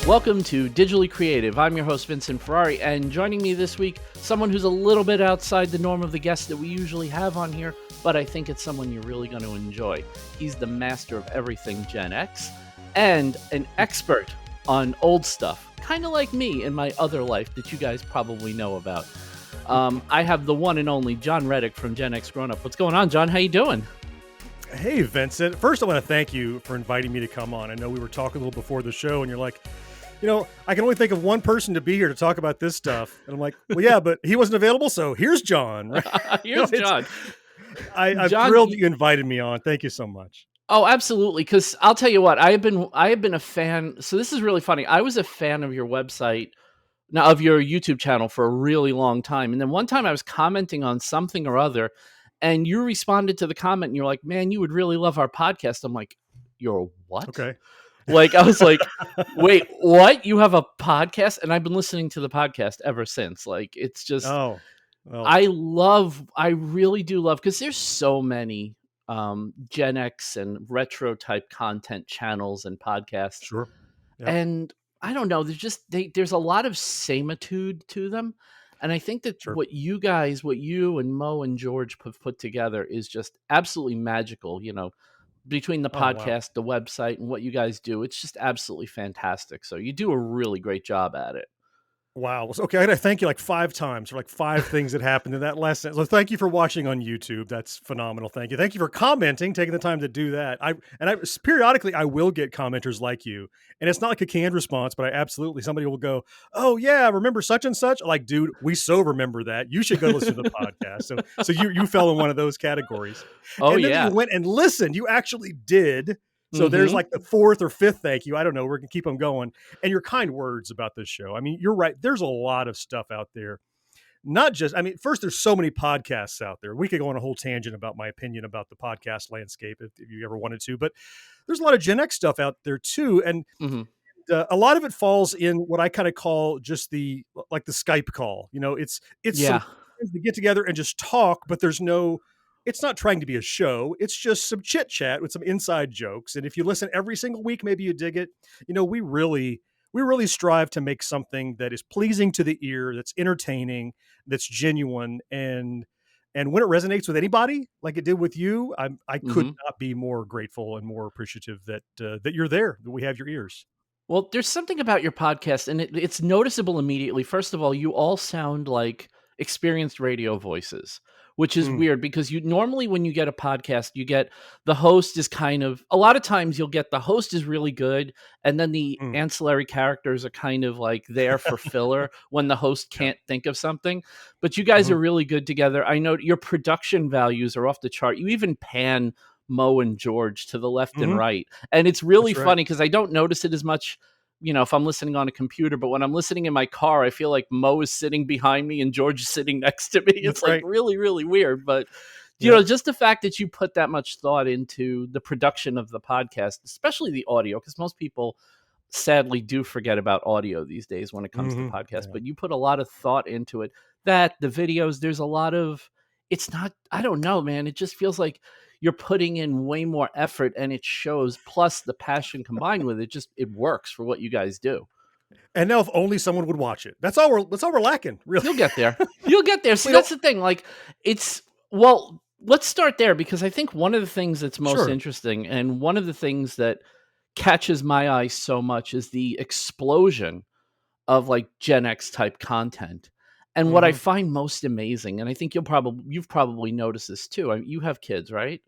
Welcome to Digitally Creative. I'm your host, Vincent Ferrari, and joining me this week, someone who's a little bit outside the norm of the guests that we usually have on here, but I think it's someone you're really going to enjoy. He's the master of everything Gen X and an expert on old stuff, kind of like me in my other life that you guys probably know about. I have the one and only Jon Reddick from GenXGrownup. What's going on, John? How you doing? Hey, Vincent. First, I want to thank you for inviting me to come on. I know we were talking a little before the show, and you're like, I can only think of one person to be here to talk about this stuff. And I'm like, well, yeah, but he wasn't available, so here's John. Right? Here's John. I'm John, thrilled that you invited me on. Thank you so much. Oh, absolutely. Because I'll tell you what, I have been a fan. So this is really funny. I was a fan of your website, now of your YouTube channel for a really long time. And then one time I was commenting on something or other, and you responded to the comment and you're like, man, you would really love our podcast. I'm like, you're what? Okay. Like, I was like, wait, what? You have a podcast? And I've been listening to the podcast ever since. Like, it's just, Oh, well, I really do love, because there's so many Gen X and retro type content channels and podcasts. sure. Yep. And I don't know, there's a lot of samitude to them. And I think that Sure. what you and Mo and George put together is just absolutely magical, between the Oh, wow. podcast, the website, and what you guys do. It's just absolutely fantastic. So you do a really great job at it. Wow. Okay, I gotta thank you like 5 times for like 5 things that happened in that last sentence. So thank you for watching on YouTube. That's phenomenal. Thank you. Thank you for commenting, taking the time to do that. I periodically I will get commenters like you, and it's not like a canned response, but somebody will go, "Oh yeah, remember such and such?" Like, dude, we so remember that. You should go listen to the podcast. So you fell in one of those categories. Oh, and then yeah. you went and listened. You actually did. So there's like the 4th or 5th thank you. I don't know. We're going to keep them going. And your kind words about this show. I mean, you're right. There's a lot of stuff out there. First, there's so many podcasts out there. We could go on a whole tangent about my opinion about the podcast landscape if you ever wanted to. But there's a lot of Gen X stuff out there too. And a lot of it falls in what I kind of call just the Skype call. It's Yeah. to get together and just talk, but it's not trying to be a show. It's just some chit chat with some inside jokes. And if you listen every single week, maybe you dig it. We really strive to make something that is pleasing to the ear, that's entertaining, that's genuine. And when it resonates with anybody, like it did with you, I could not be more grateful and more appreciative that you're there, that we have your ears. Well, there's something about your podcast, and it's noticeable immediately. First of all, you all sound like experienced radio voices, which is weird, because you normally, when you get a podcast, you get the host is a lot of times you'll get the host is really good, and then the ancillary characters are kind of like there for filler when the host can't think of something. But you guys are really good together. I know your production values are off the chart. You even pan Mo and George to the left and right. And it's really funny because I don't notice it as much, if I'm listening on a computer, but when I'm listening in my car, I feel like Mo is sitting behind me and George is sitting next to me. It's like really, really weird. But, just the fact that you put that much thought into the production of the podcast, especially the audio, because most people sadly do forget about audio these days when it comes to podcasts, but you put a lot of thought into it. That the videos, there's a lot of, it's not, I don't know, man. It just feels like you're putting in way more effort, and it shows. Plus the passion combined with it, it works for what you guys do. And now, if only someone would watch it. That's all we're lacking, really. You'll get there. You'll get there. See, that's the thing. Like, let's start there, because I think one of the things that's most interesting, and one of the things that catches my eye so much, is the explosion of like Gen X type content. And what I find most amazing, and I think you've probably noticed this too. I mean, you have kids, right?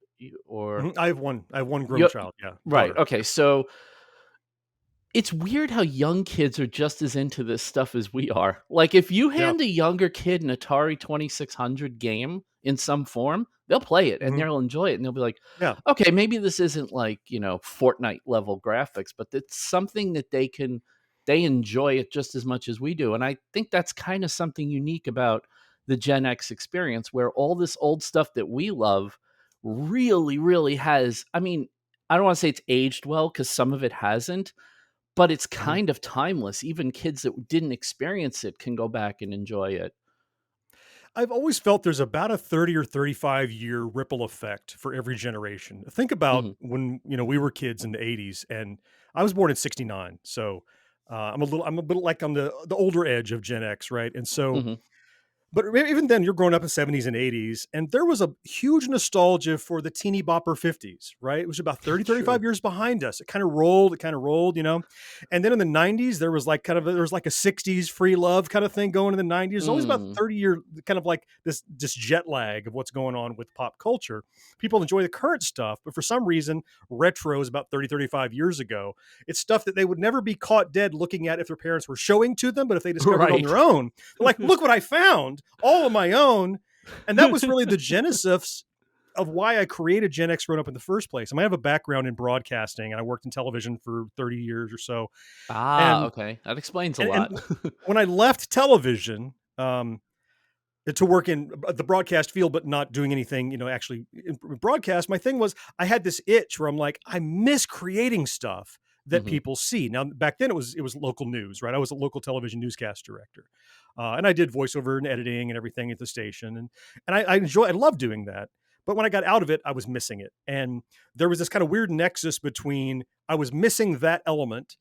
I have one grown child. Yeah. Right. Daughter. Okay. So it's weird how young kids are just as into this stuff as we are. Like, if you hand a younger kid an Atari 2600 game in some form, they'll play it and they'll enjoy it. And they'll be like, okay, maybe this isn't like, Fortnite level graphics, but it's something that they enjoy it just as much as we do. And I think that's kind of something unique about the Gen X experience, where all this old stuff that we love really, really has, I mean, I don't want to say it's aged well, because some of it hasn't, but it's kind of timeless. Even kids that didn't experience it can go back and enjoy it. I've always felt there's about a 30 or 35 year ripple effect for every generation. Think about when, we were kids in the 80s, and I was born in 69. So I'm a bit like on the older edge of Gen X, right? And so, Hmm. but even then, you're growing up in 70s and 80s, and there was a huge nostalgia for the teeny bopper 50s, right? It was about 30, 35 True. years behind us. It kind of rolled, you know? And then in the 90s, there was like there was like a 60s free love kind of thing going in the 90s. There's always about Mm. 30-year kind of like this jet lag of what's going on with pop culture. People enjoy the current stuff, but for some reason, retro is about 30, 35 years ago. It's stuff that they would never be caught dead looking at if their parents were showing to them, but if they discovered it on Right. their own, they're like, look what I found all on my own. And that was really the genesis of why I created Gen X Grown Up in the first place. I might have a background in broadcasting and I worked in television for 30 years or so. Ah, And okay. That explains a and lot. when I left television, to work in the broadcast field, but not doing anything, actually in broadcast, my thing was I had this itch where I'm like, I miss creating stuff that Hmm. people see. Now, back then it was local news, right? I was a local television newscast director, and I did voiceover and editing and everything at the station, and I loved doing that. But when I got out of it, I was missing it, and there was this kind of weird nexus between I was missing that element.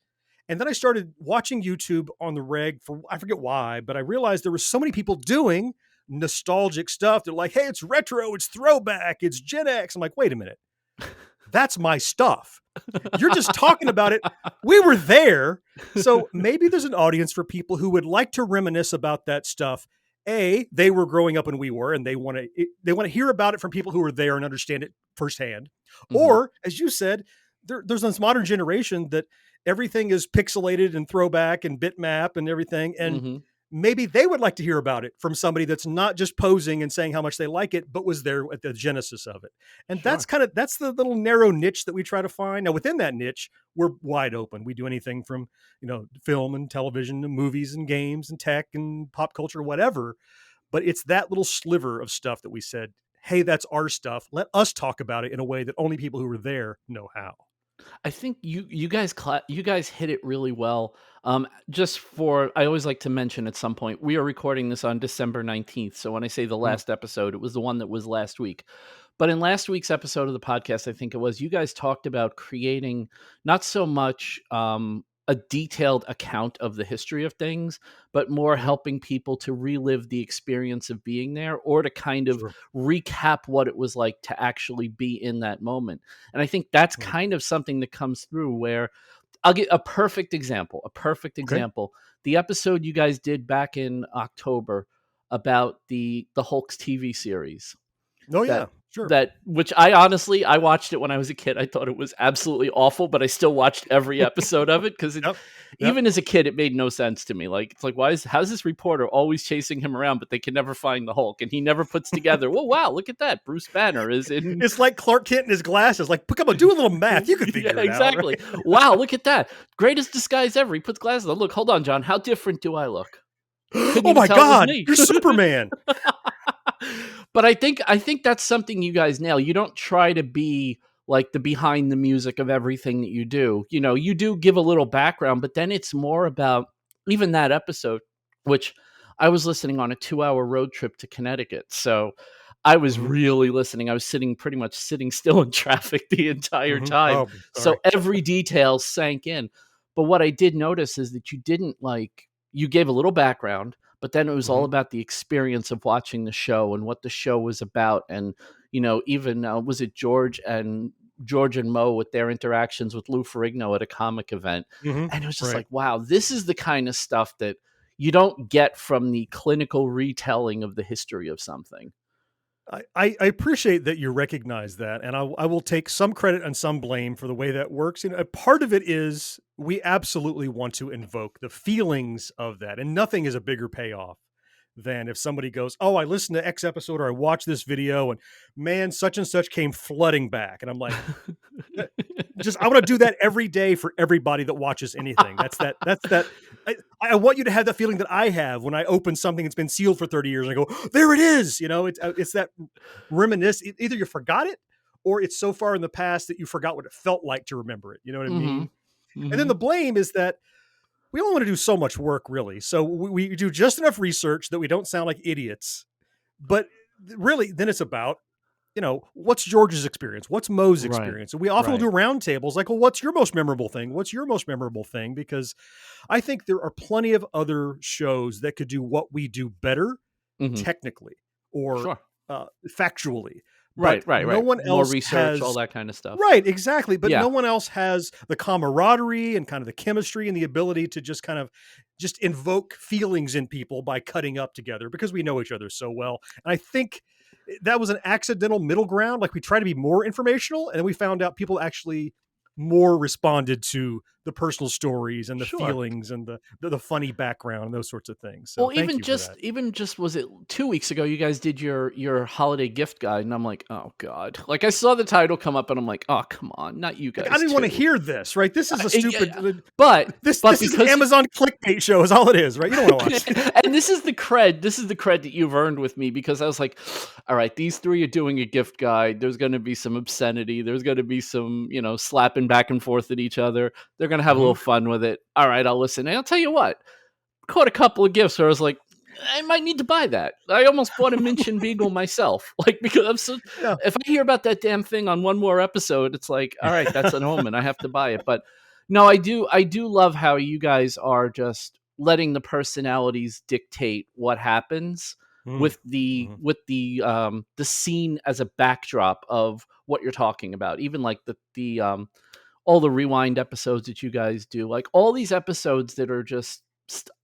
And then I started watching YouTube on the reg for, I forget why, but I realized there were so many people doing nostalgic stuff. They're like, hey, it's retro, it's throwback, it's Gen X. I'm like, wait a minute, that's my stuff. You're just talking about it. We were there. So maybe there's an audience for people who would like to reminisce about that stuff. They were growing up and we were, and they want to hear about it from people who were there and understand it firsthand. Hmm. Or, as you said, there's this modern generation that everything is pixelated and throwback and bitmap and everything. And Hmm. maybe they would like to hear about it from somebody that's not just posing and saying how much they like it, but was there at the genesis of it. And Sure. that's the little narrow niche that we try to find. Now within that niche, we're wide open. We do anything from, film and television and movies and games and tech and pop culture, whatever. But it's that little sliver of stuff that we said, hey, that's our stuff. Let us talk about it in a way that only people who were there know how. I think you guys hit it really well. Just for I always like to mention at some point we are recording this on December 19th. So when I say the Mm, last episode, it was the one that was last week. But in last week's episode of the podcast, I think it was, you guys talked about creating not so much a detailed account of the history of things, but more mhm, helping people to relive the experience of being there or to kind of sure. recap what it was like to actually be in that moment. And I think that's Mm, kind of something that comes through where I'll get a perfect example. A perfect okay. example. The episode you guys did back in October about the Hulk's TV series Oh that yeah, sure. that which I honestly I watched it when I was a kid. I thought it was absolutely awful, but I still watched every episode of it because it Yep. Yep. even as a kid it made no sense to me. Like it's like how's this reporter always chasing him around, but they can never find the Hulk, and he never puts together. Well, wow, look at that! Bruce Banner is in. It's like Clark Kent in his glasses. Like, come on, do a little math. You could Yeah, figure it out, exactly. right? Wow, look at that! Greatest disguise ever. He puts glasses on. Look, hold on, John. How different do I look? Couldn't Oh even my tell it was God, me. you're Superman. But I think that's something you guys nail. You don't try to be like the behind the music of everything that you do. You know, you do give a little background, but then it's more about even that episode, which I was listening on a 2-hour road trip to Connecticut. So I was Hmm. really listening. I was sitting pretty much sitting still in traffic the entire Hmm. time. Oh, So sorry. every detail sank in. But what I did notice is that you didn't like you gave a little background, but then it was all Hmm. about the experience of watching the show and what the show was about. And even was it George and Mo with their interactions with Lou Ferrigno at a comic event. Hmm. And it was just Right. like, wow, this is the kind of stuff that you don't get from the clinical retelling of the history of something. I appreciate that you recognize that, and I will take some credit and some blame for the way that works. A part of it is we absolutely want to invoke the feelings of that, and nothing is a bigger payoff than if somebody goes, "Oh, I listened to X episode or I watched this video, and man, such and such came flooding back," and I'm like, "Uh, just I want to do that every day for everybody that watches anything. That's that. I want you to have that feeling that I have when I open something that's been sealed for 30 years and I go, there it is. It's that reminisce. Either you forgot it or it's so far in the past that you forgot what it felt like to remember it. You know what I Hmm. mean? And then Hmm. the blame is that we only want to do so much work, really. So we do just enough research that we don't sound like idiots. But really, then it's about what's George's experience? What's Mo's Right. experience? And we often will Right. do roundtables like, well, what's your most memorable thing? What's your most memorable thing? Because I think there are plenty of other shows that could do what we do better Mhm. technically or Sure. factually, but Right, right, no right. one More else research, all has. that kind of stuff. Right, exactly. But Yeah. no one else has the camaraderie and kind of the chemistry and the ability to just kind of just invoke feelings in people by cutting up together because we know each other so well. And I think that was an accidental middle ground. Like we tried to be more informational, and then we found out people actually more responded to the personal stories and the Sure. feelings and the funny background and those sorts of things. So Well, thank even you for just that. even just was it 2 weeks ago, you guys did your holiday gift guide, and I'm like, "Oh god." Like, I saw the title come up, and I'm like, "Oh, come on, not you Like I guys didn't want to too." hear this, right? This is a stupid. Yeah, but This is an because Amazon clickbait show, is all it is, right? You don't want to watch. and this is the cred that you've earned with me because I was like, "All right, these 3 are doing a gift guide. There's gonna be some obscenity. There's gonna be some, slapping back and forth at each other. They're gonna have a Mhm. little fun with it. All right, I'll listen." And I'll tell you what, caught a couple of gifts where I was like, I might need to buy that. I almost bought a Minchin Beagle myself, like because I'm so. Yeah. If I hear about that damn thing on one more episode, it's like, all right, that's an omen. I have to buy it. But no, I do love how you guys are just letting the personalities dictate what happens Mm, with the mhm. the scene as a backdrop of what you're talking about. Even like the all the rewind episodes that you guys do, like all these episodes that are just.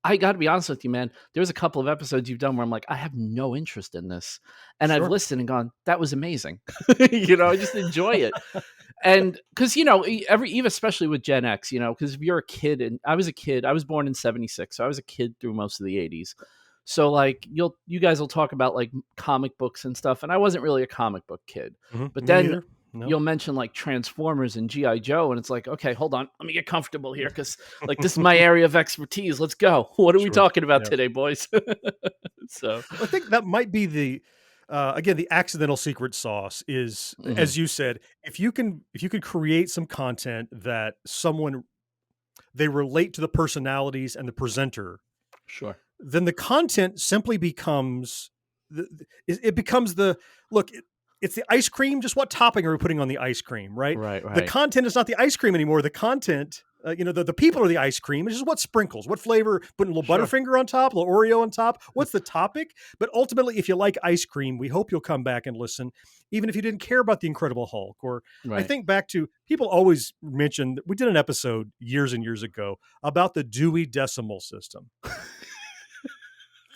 I got to be honest with you, man. There's a couple of episodes you've done where I'm like, I have no interest in this, and I've Sure. listened and gone, that was amazing. I just enjoy it, and because even especially with Gen X, because if you're a kid, and I was a kid, I was born in '76, so I was a kid through most of the '80s. So like you guys will talk about like comic books and stuff, and I wasn't really a comic book kid, Mhm. but Me then neither. No. you'll mention like Transformers and GI Joe, and it's like, okay, hold on, let me get comfortable here because like this is my area of expertise. Let's go. What are we Sure. talking about Yeah. today, boys? So, I think that might be again, the accidental secret sauce is, mhm, as you said, if you can create some content that someone they relate to the personalities and the presenter, sure, then the content simply becomes it becomes the look. It's the ice cream. Just what topping are we putting on the ice cream, right? right, The right, content is not the ice cream anymore. The content, the people are the ice cream. It's just what sprinkles, what flavor, putting a little sure, Butterfinger on top, a little Oreo on top. What's the topic? But ultimately, if you like ice cream, we hope you'll come back and listen, even if you didn't care about the Incredible Hulk. Or I right. think back to people always mention we did an episode years and years ago about the Dewey Decimal System.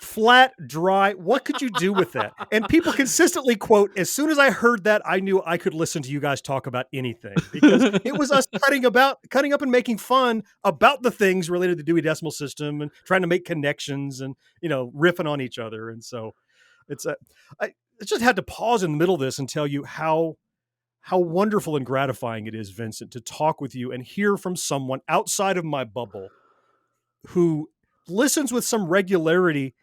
Flat, dry. What could you do with that? And people consistently quote, as soon as I heard that, I knew I could listen to you guys talk about anything because it was us cutting up and making fun about the things related to the Dewey Decimal System and trying to make connections and, riffing on each other. And so it's I just had to pause in the middle of this and tell you how wonderful and gratifying it is, Vincent, to talk with you and hear from someone outside of my bubble who listens with some regularity.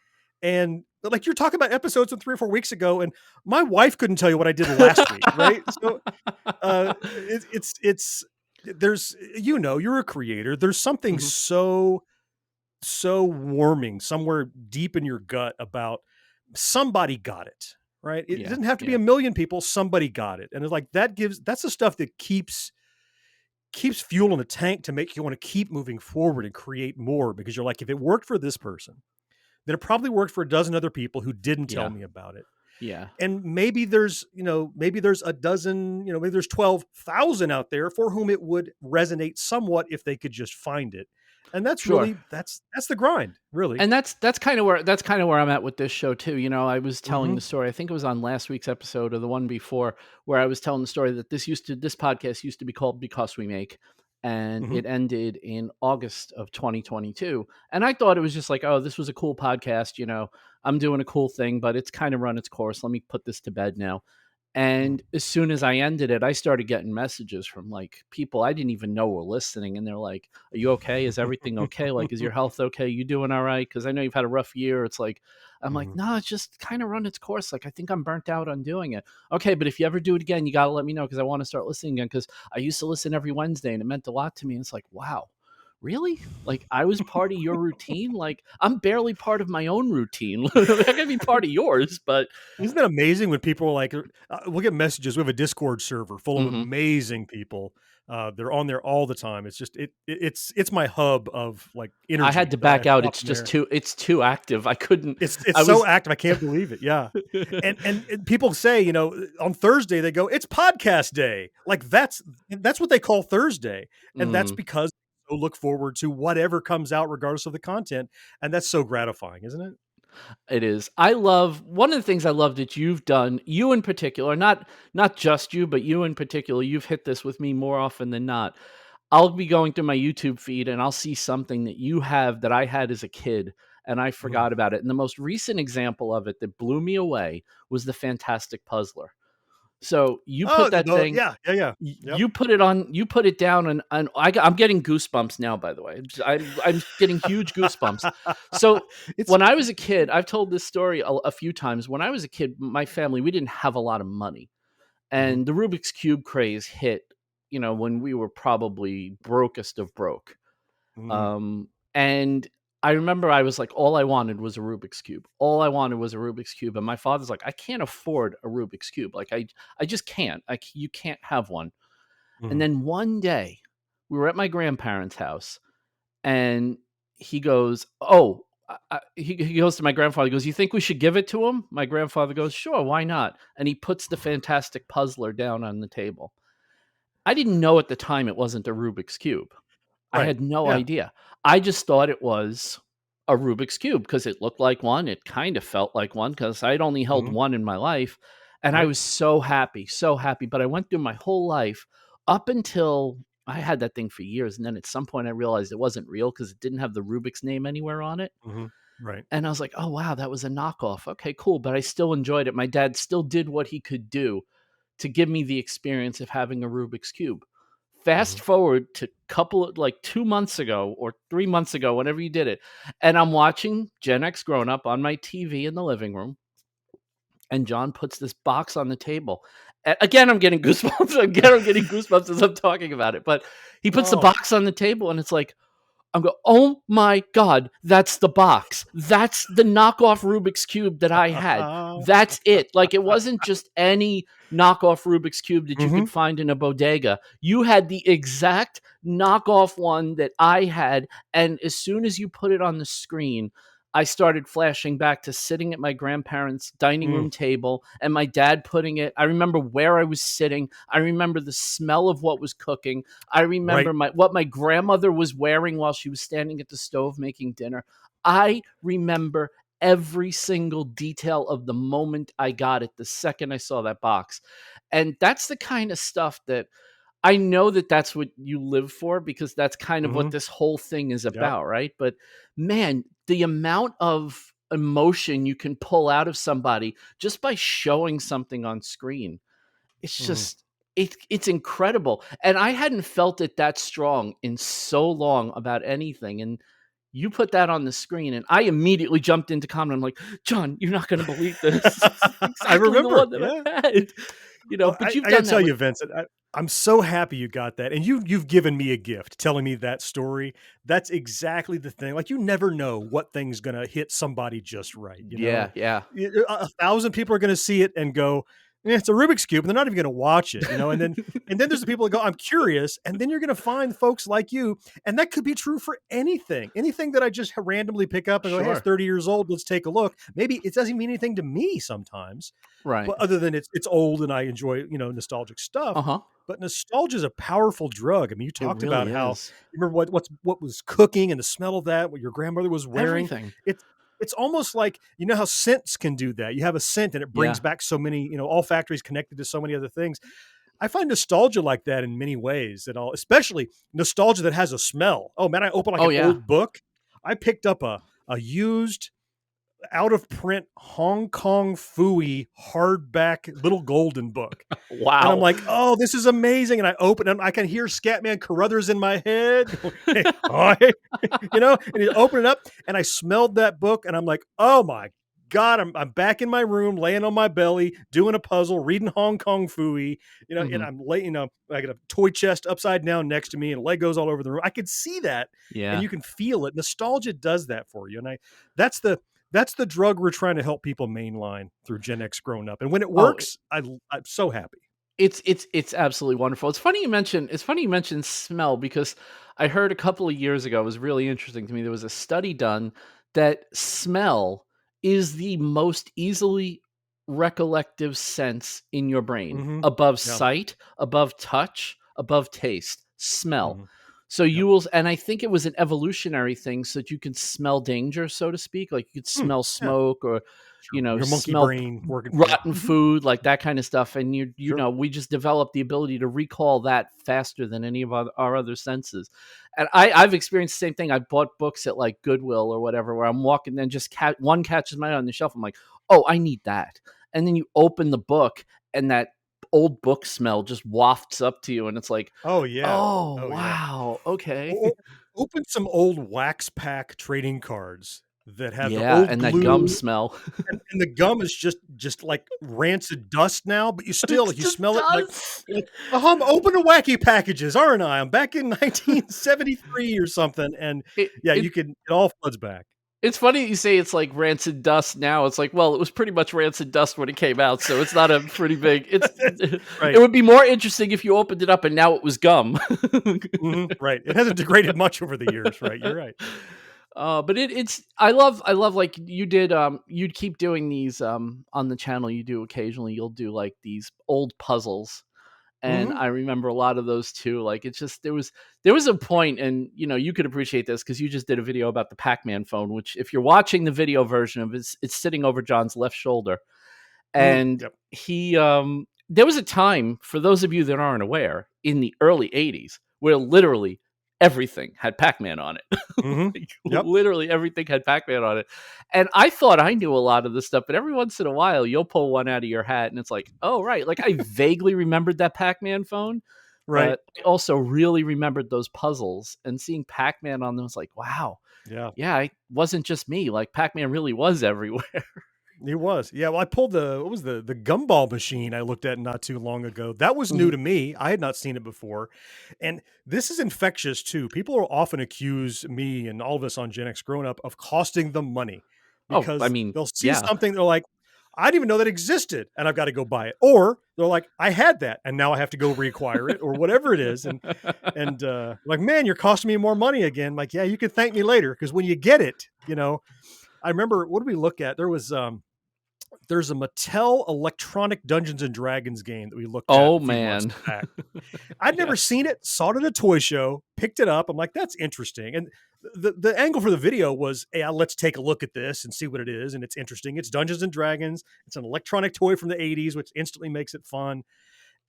And like you're talking about episodes from 3 or 4 weeks ago, and my wife couldn't tell you what I did last week, right? So it's there's you're a creator. There's something Mhm. so warming somewhere deep in your gut about somebody got it, right? It Yeah, doesn't have to be yeah, a million people. Somebody got it, and it's like that's the stuff that keeps fuel in the tank to make you want to keep moving forward and create more because you're like, if it worked for this person, then it probably worked for a dozen other people who didn't tell yeah, me about it. yeah. And maybe there's a dozen, maybe there's 12,000 out there for whom it would resonate somewhat if they could just find it. And that's Sure. really that's the grind, really. And that's kind of where I'm at with this show too. I was telling Mhm. the story. I think it was on last week's episode or the one before, where I was telling the story that this podcast used to be called Because We Make, and Mhm. it ended in August of 2022. And I thought it was just like, oh, this was a cool podcast. I'm doing a cool thing, but it's kind of run its course. Let me put this to bed now. Mhm. And as soon as I ended it, I started getting messages from like people I didn't even know were listening. And they're like, are you okay? Is everything okay? Like, is your health okay? You doing all right? Because I know you've had a rough year. It's like, I'm like, Mhm. no, it's just kind of run its course. Like, I think I'm burnt out on doing it. Okay. But if you ever do it again, you got to let me know because I want to start listening again. Because I used to listen every Wednesday and it meant a lot to me. And it's like, wow. really? Like, I was part of your routine? Like, I'm barely part of my own routine. I gotta be part of yours, but Isn't it amazing when people are like, we'll get messages. We have a Discord server full of Mhm. amazing people. They're on there all the time. It's just it's my hub of like I had energy to that I back out. pop It's in just there. too active. I couldn't. It's I so was active. I can't believe it. Yeah. And people say, on Thursday they go, it's podcast day. Like that's what they call Thursday. And that's Mm. because they look forward to whatever comes out regardless of the content. And that's so gratifying, isn't it? It is. I love one of the things I love that you've done, you in particular, not just you, but you in particular, you've hit this with me more often than not. I'll be going through my YouTube feed and I'll see something that you have that I had as a kid and I Mhm. forgot about it. And the most recent example of it that blew me away was the Fantastic Puzzler. So you Oh, put that no, thing, yeah, yeah, yeah. Yep. you put it down, and I'm getting goosebumps now. By the way, I'm getting huge goosebumps. So It's when I was a kid, I've told this story a few times. When I was a kid, my family, we didn't have a lot of money, Mhm, and the Rubik's Cube craze hit. When we were probably brokest of broke. mhm, And I remember I was like, all I wanted was a Rubik's Cube. All I wanted was a Rubik's Cube. And my father's like, I can't afford a Rubik's Cube. Like, I just can't. You can't have one. And mhm. then one day we were at my grandparents' house and he goes, oh, he goes to my grandfather. He goes, you think we should give it to him? My grandfather goes, sure, why not? And he puts the Fantastic Puzzler down on the table. I didn't know at the time it wasn't a Rubik's Cube. I Right. had no Yeah. idea. I just thought it was a Rubik's Cube because it looked like one. It kind of felt like one because I'd only held Mhm. one in my life. And I Right. was so happy, so happy. But I went through my whole life up until I had that thing for years. And then at some point I realized it wasn't real because it didn't have the Rubik's name anywhere on it. Mhm. Right. And I was like, oh, wow, that was a knockoff. Okay, cool. But I still enjoyed it. My dad still did what he could do to give me the experience of having a Rubik's Cube. Fast Mhm. forward to couple of like 2 months ago or 3 months ago, whenever you did it, and I'm watching Gen X Grown Up on my TV in the living room, and John puts this box on the table. Again, I'm getting goosebumps. Again, I'm getting goosebumps as I'm talking about it. But he puts the Oh. box on the table, and it's like, I'm go, oh my God, that's the box. That's the knockoff Rubik's Cube that I had. That's it. Like it wasn't just any knockoff Rubik's Cube that you could Mhm. find in a bodega. You had the exact knockoff one that I had. And as soon as you put it on the screen, I started flashing back to sitting at my grandparents' dining Mm. room table and my dad putting it. I remember where I was sitting. I remember the smell of what was cooking. I remember Right. what my grandmother was wearing while she was standing at the stove making dinner. I remember every single detail of the moment I got it, the second I saw that box. And that's the kind of stuff that I know that that's what you live for because that's kind of what Mhm. this whole thing is Yep. about, right? But man, the amount of emotion you can pull out of somebody just by showing something on screen, it's Mhm. just it's incredible. And I hadn't felt it that strong in so long about anything. And you put that on the screen and I immediately jumped into comment. I'm like, John, you're not gonna believe this. This is I exactly the remember. one that Yeah. I had. Well, But you've I gotta done tell that with you, Vincent, I'm so happy you got that, and you've given me a gift telling me that story. That's exactly the thing. Like you never know what thing's gonna hit somebody just right. yeah, yeah. A thousand people are gonna see it and go, it's a Rubik's cube, and they're not even gonna watch it. And then there's the people that go, I'm curious, and then you're gonna find folks like you, and that could be true for anything that I just randomly pick up and go, hey, it's Sure. 30 years old. Let's take a look. Maybe it doesn't mean anything to me sometimes Right. but other than it's old and I enjoy, nostalgic stuff. Uh-huh. But nostalgia is a powerful drug. I mean, you It talked about really how is. you remember what was cooking and the smell of that, what your grandmother was wearing. Everything. It's almost like how scents can do that. You have a scent and it brings Yeah. back so many, olfactory is connected to so many other things. I find nostalgia like that in many ways, and all, especially nostalgia that has a smell. Oh man, I open like Oh, an yeah. old book. I picked up a used out of print Hong Kong Fooey hardback little golden book. And I'm Wow. like, oh, this is amazing. And I open it, and I can hear Scatman Carruthers in my head. Going, hey, hi. And you open it up, and I smelled that book, and I'm like, oh my God, I'm back in my room, laying on my belly, doing a puzzle, reading Hong Kong Phooey, and I'm laying, I got a toy chest upside down next to me and Legos all over the room. I could see that, and Yeah. you can feel it. Nostalgia does that for you, and that's the drug we're trying to help people mainline through Gen X Grown Up. And when it Oh, works, I'm so happy. it's absolutely wonderful. It's funny you mentioned smell because I heard a couple of years ago, it was really interesting to me. There was a study done that smell is the most easily recollective sense in your brain, Mm-hmm. above Yeah. sight, above touch, above taste, smell. Mm-hmm. So Yep. you will, and I think it was an evolutionary thing so that you could smell danger, so to speak. Like you could smell Yeah. smoke or, Sure. Your monkey smell brain working for you. rotten Mm-hmm. food, like that kind of stuff. And Sure. we just developed the ability to recall that faster than any of our other senses. And I've experienced the same thing. I bought books at like Goodwill or whatever, where I'm walking and just one catches my eye on the shelf. I'm like, oh, I need that. And then you open the book and that old book smell just wafts up to you. And it's like, Oh yeah. oh, Oh yeah. wow. Okay. Open some old wax pack trading cards that have the Yeah. old And that gum glue, smell. and the gum is just like rancid dust now, but you still It's like you just smell it dust. like I'm open to wacky packages, aren't I? I'm back in 1973 or something, and It, yeah, it, it all floods back. It's funny that you say it's like rancid dust now. It's like, well, it was pretty much rancid dust when it came out, so it's not a pretty big. It Right. would be more interesting if you opened it up and now it was gum. Right. It hasn't degraded much over the years, right? You're right. But it's I love like you did you'd keep doing these on the channel you do occasionally you'll do like these old puzzles, and Mhm. I remember a lot of those too. Like it's just there was a point, and you could appreciate this because you just did a video about the Pac-Man phone, which if you're watching the video version of it, it's sitting over John's left shoulder, and Yep. he there was a time, for those of you that aren't aware, in the early 80s where literally everything had Pac-Man on it. Mhm. Like, Yep. literally everything had Pac-Man on it. And I thought I knew a lot of this stuff, but every once in a while you'll pull one out of your hat and it's like, oh right. Like I vaguely remembered that Pac-Man phone, Right. but I also really remembered those puzzles, and seeing Pac-Man on them was like, wow. Yeah. Yeah, it wasn't just me. Like Pac-Man really was everywhere. It was. Yeah, well, I pulled what was the gumball machine I looked at not too long ago. That was new Mhm. to me. I had not seen it before. And this is infectious too. People will often accuse me and all of us on Gen X Grown Up of costing them money Oh, I because mean, they'll see yeah. something, they're like, I didn't even know that existed and I've got to go buy it. Or they're like, I had that and now I have to go reacquire it or whatever it is. And like, man, you're costing me more money again. Like, yeah, you can thank me later because when you get it, I remember, what did we look at? There's a Mattel electronic Dungeons and Dragons game that we looked at Oh a few months man. back. I'd never Yeah. seen it, saw it at a toy show, picked it up. I'm like, that's interesting. And the angle for the video was, hey, let's take a look at this and see what it is. And it's interesting. It's Dungeons and Dragons. It's an electronic toy from the 80s, which instantly makes it fun.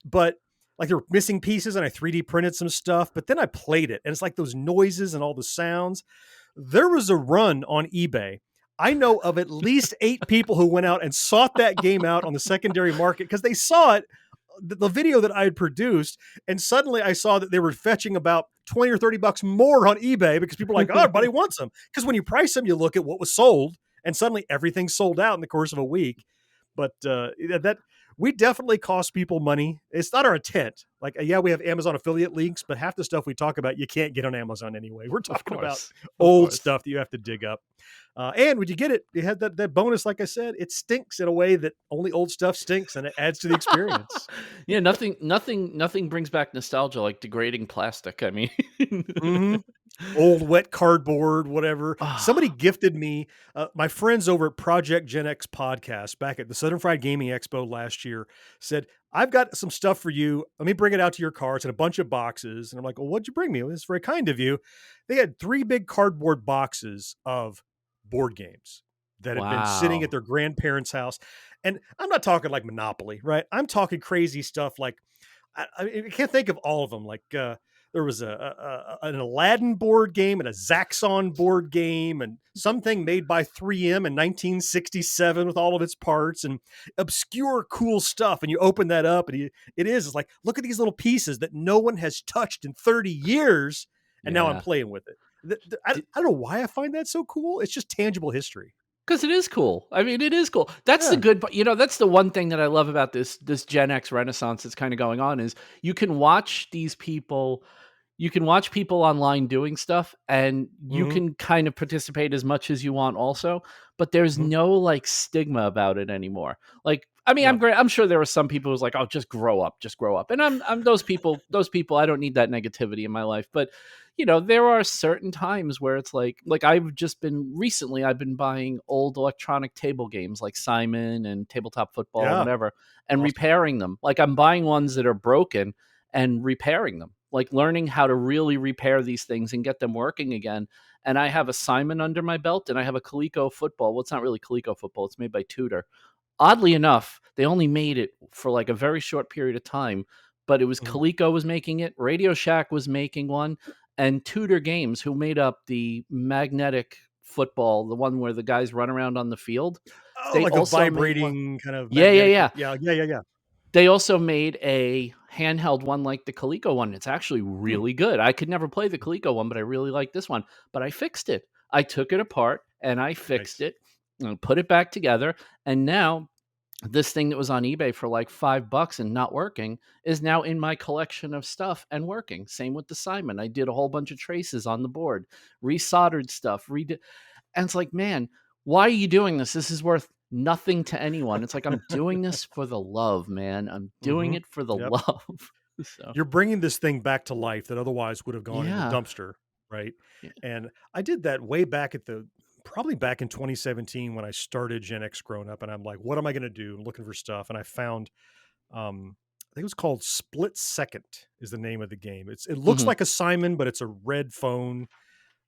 But like there were missing pieces and I 3D printed some stuff, but then I played it and it's like those noises and all the sounds. There was a run on eBay. I know of at least 8 people who went out and sought that game out on the secondary market because they saw it, the video that I had produced, and suddenly I saw that they were fetching about 20 or 30 bucks more on eBay because people were like, oh, everybody wants them. Because when you price them, you look at what was sold, and suddenly everything's sold out in the course of a week. But that we definitely cost people money. It's not our intent. Like, yeah, we have Amazon affiliate links, but half the stuff we talk about, you can't get on Amazon anyway. We're Of talking about course. Of old course. stuff that you have to dig up. And when you get it, you had that bonus, like I said, it stinks in a way that only old stuff stinks, and it adds to the experience. Yeah, nothing brings back nostalgia like degrading plastic. I mean, Hmm. Old wet cardboard, whatever. Somebody ah, gifted me, my friends over at Project Gen X podcast back at the Southern Fried Gaming Expo last year said, I've got some stuff for you. Let me bring it out to your car. It's in a bunch of boxes. And I'm like, well, what'd you bring me? Well, it's very kind of you. They had 3 big cardboard boxes of board games that had been sitting at wow. their grandparents' house. And I'm not talking like Monopoly, right? I'm talking crazy stuff like, I can't think of all of them. Like there was an Aladdin board game and a Zaxxon board game and something made by 3M in 1967 with all of its parts and obscure cool stuff. And you open that up and it's like, look at these little pieces that no one has touched in 30 years. And now I'm Yeah. playing with it. I don't know why I find that so cool. It's just tangible history. 'Cause it is cool. I mean, it is cool. That's the Yeah. good part. That's the one thing that I love about this Gen X renaissance that's kinda going on is you can watch these people you can watch people online doing stuff, and you Mhm. can kind of participate as much as you want also, but there's Mhm. no, like, stigma about it anymore. Like, I mean, Yeah. I'm sure there were some people who's like, "Oh, just grow up." And I'm those people, I don't need that negativity in my life, but, there are certain times where it's like I've been buying old electronic table games like Simon and Tabletop Football, Yeah. whatever, and Awesome. repairing them. Like, I'm buying ones that are broken and repairing them, like learning how to really repair these things and get them working again. And I have a Simon under my belt and I have a Coleco football. Well, it's not really Coleco football, it's made by Tudor. Oddly enough, they only made it for like a very short period of time, but it was Mhm. Coleco was making it, Radio Shack was making one, and Tudor Games, who made up the magnetic football, the one where the guys run around on the field. Oh, They like the also made one. vibrating kind of Yeah, yeah, magnetic yeah. yeah, yeah, yeah, yeah. They also made a handheld one like the Coleco one. It's actually Hmm. really good. I could never play the Coleco one, but I really like this one. But I fixed it. I took it apart and I fixed Nice. it and put it back together. And now this thing that was on eBay for like $5 and not working is now in my collection of stuff and working. Same with the Simon. I did a whole bunch of traces on the board, resoldered stuff, redid. And it's like, man, why are you doing this? This is worth nothing to anyone. It's like, I'm doing this for the love, man. I'm doing Mhm. it for the Yep. love. So, You're bringing this thing back to life that otherwise would have gone in the yeah. dumpster, right? Yeah. And I did that way back probably back in 2017 when I started Gen X Grown Up, and I'm like, what am I going to do? I'm looking for stuff, and I found, I think it was called Split Second is the name of the game. It looks Mhm. like a Simon, but it's a red phone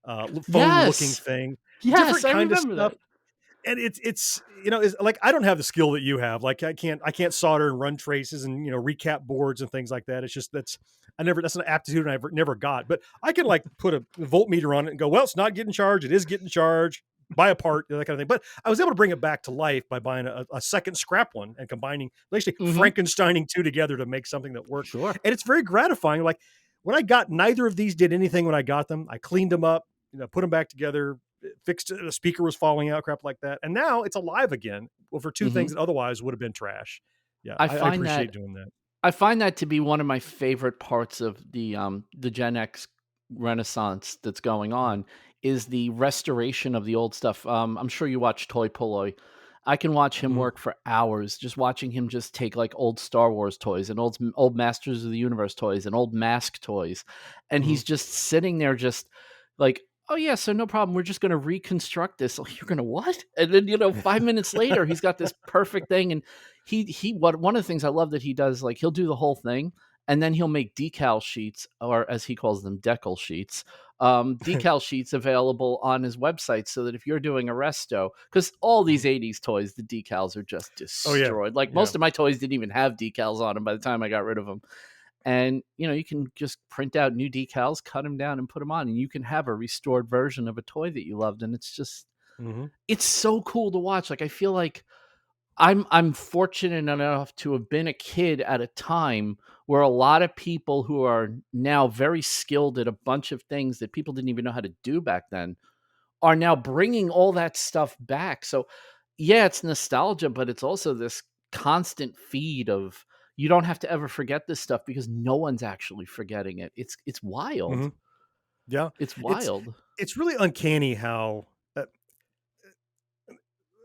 looking Yes. thing, Yes, different I kind of remember stuff. that. And it's it's like I don't have the skill that you have. Like I can't solder and run traces and recap boards and things like that. It's just that's an aptitude I never got. But I can like put a voltmeter on it and go, well, it's not getting charged. It is getting charged. Buy a part, that kind of thing. But I was able to bring it back to life by buying a second scrap one and combining, basically Mhm. Frankensteining two together to make something that worked. Sure. And it's very gratifying. Like when I got neither of these did anything when I got them. I cleaned them up, put them back together, fixed it, a speaker was falling out, crap like that. And now it's alive again. Well, for two things Mhm. that otherwise would have been trash. Yeah, I I find appreciate that doing that. I find that to be one of my favorite parts of the Gen X renaissance that's going Mhm. on is the restoration of the old stuff. I'm sure you watch Toy Polloy. I can watch him Mhm. work for hours, just watching him just take like old Star Wars toys and old Masters of the Universe toys and old Mask toys, and Mhm. he's just sitting there, just like, oh yeah, so no problem. We're just going to reconstruct this. Like, you're going to what? And then 5 minutes later, he's got this perfect thing, and what one of the things I love that he does, like he'll do the whole thing and then he'll make decal sheets, or as he calls them, decal sheets, decal sheets available on his website so that if you're doing a resto, because all these Mhm. 80s toys, the decals are just Oh yeah. destroyed. Like Yeah. most of my toys didn't even have decals on them by the time I got rid of them. And you can just print out new decals, cut them down, and put them on, and you can have a restored version of a toy that you loved. And Mhm. it's so cool to watch. Like I feel like I'm fortunate enough to have been a kid at a time where a lot of people who are now very skilled at a bunch of things that people didn't even know how to do back then are now bringing all that stuff back. So, yeah, it's nostalgia, but it's also this constant feed of you don't have to ever forget this stuff because no one's actually forgetting it. It's wild. Mhm. Yeah. It's It's wild. it's really uncanny how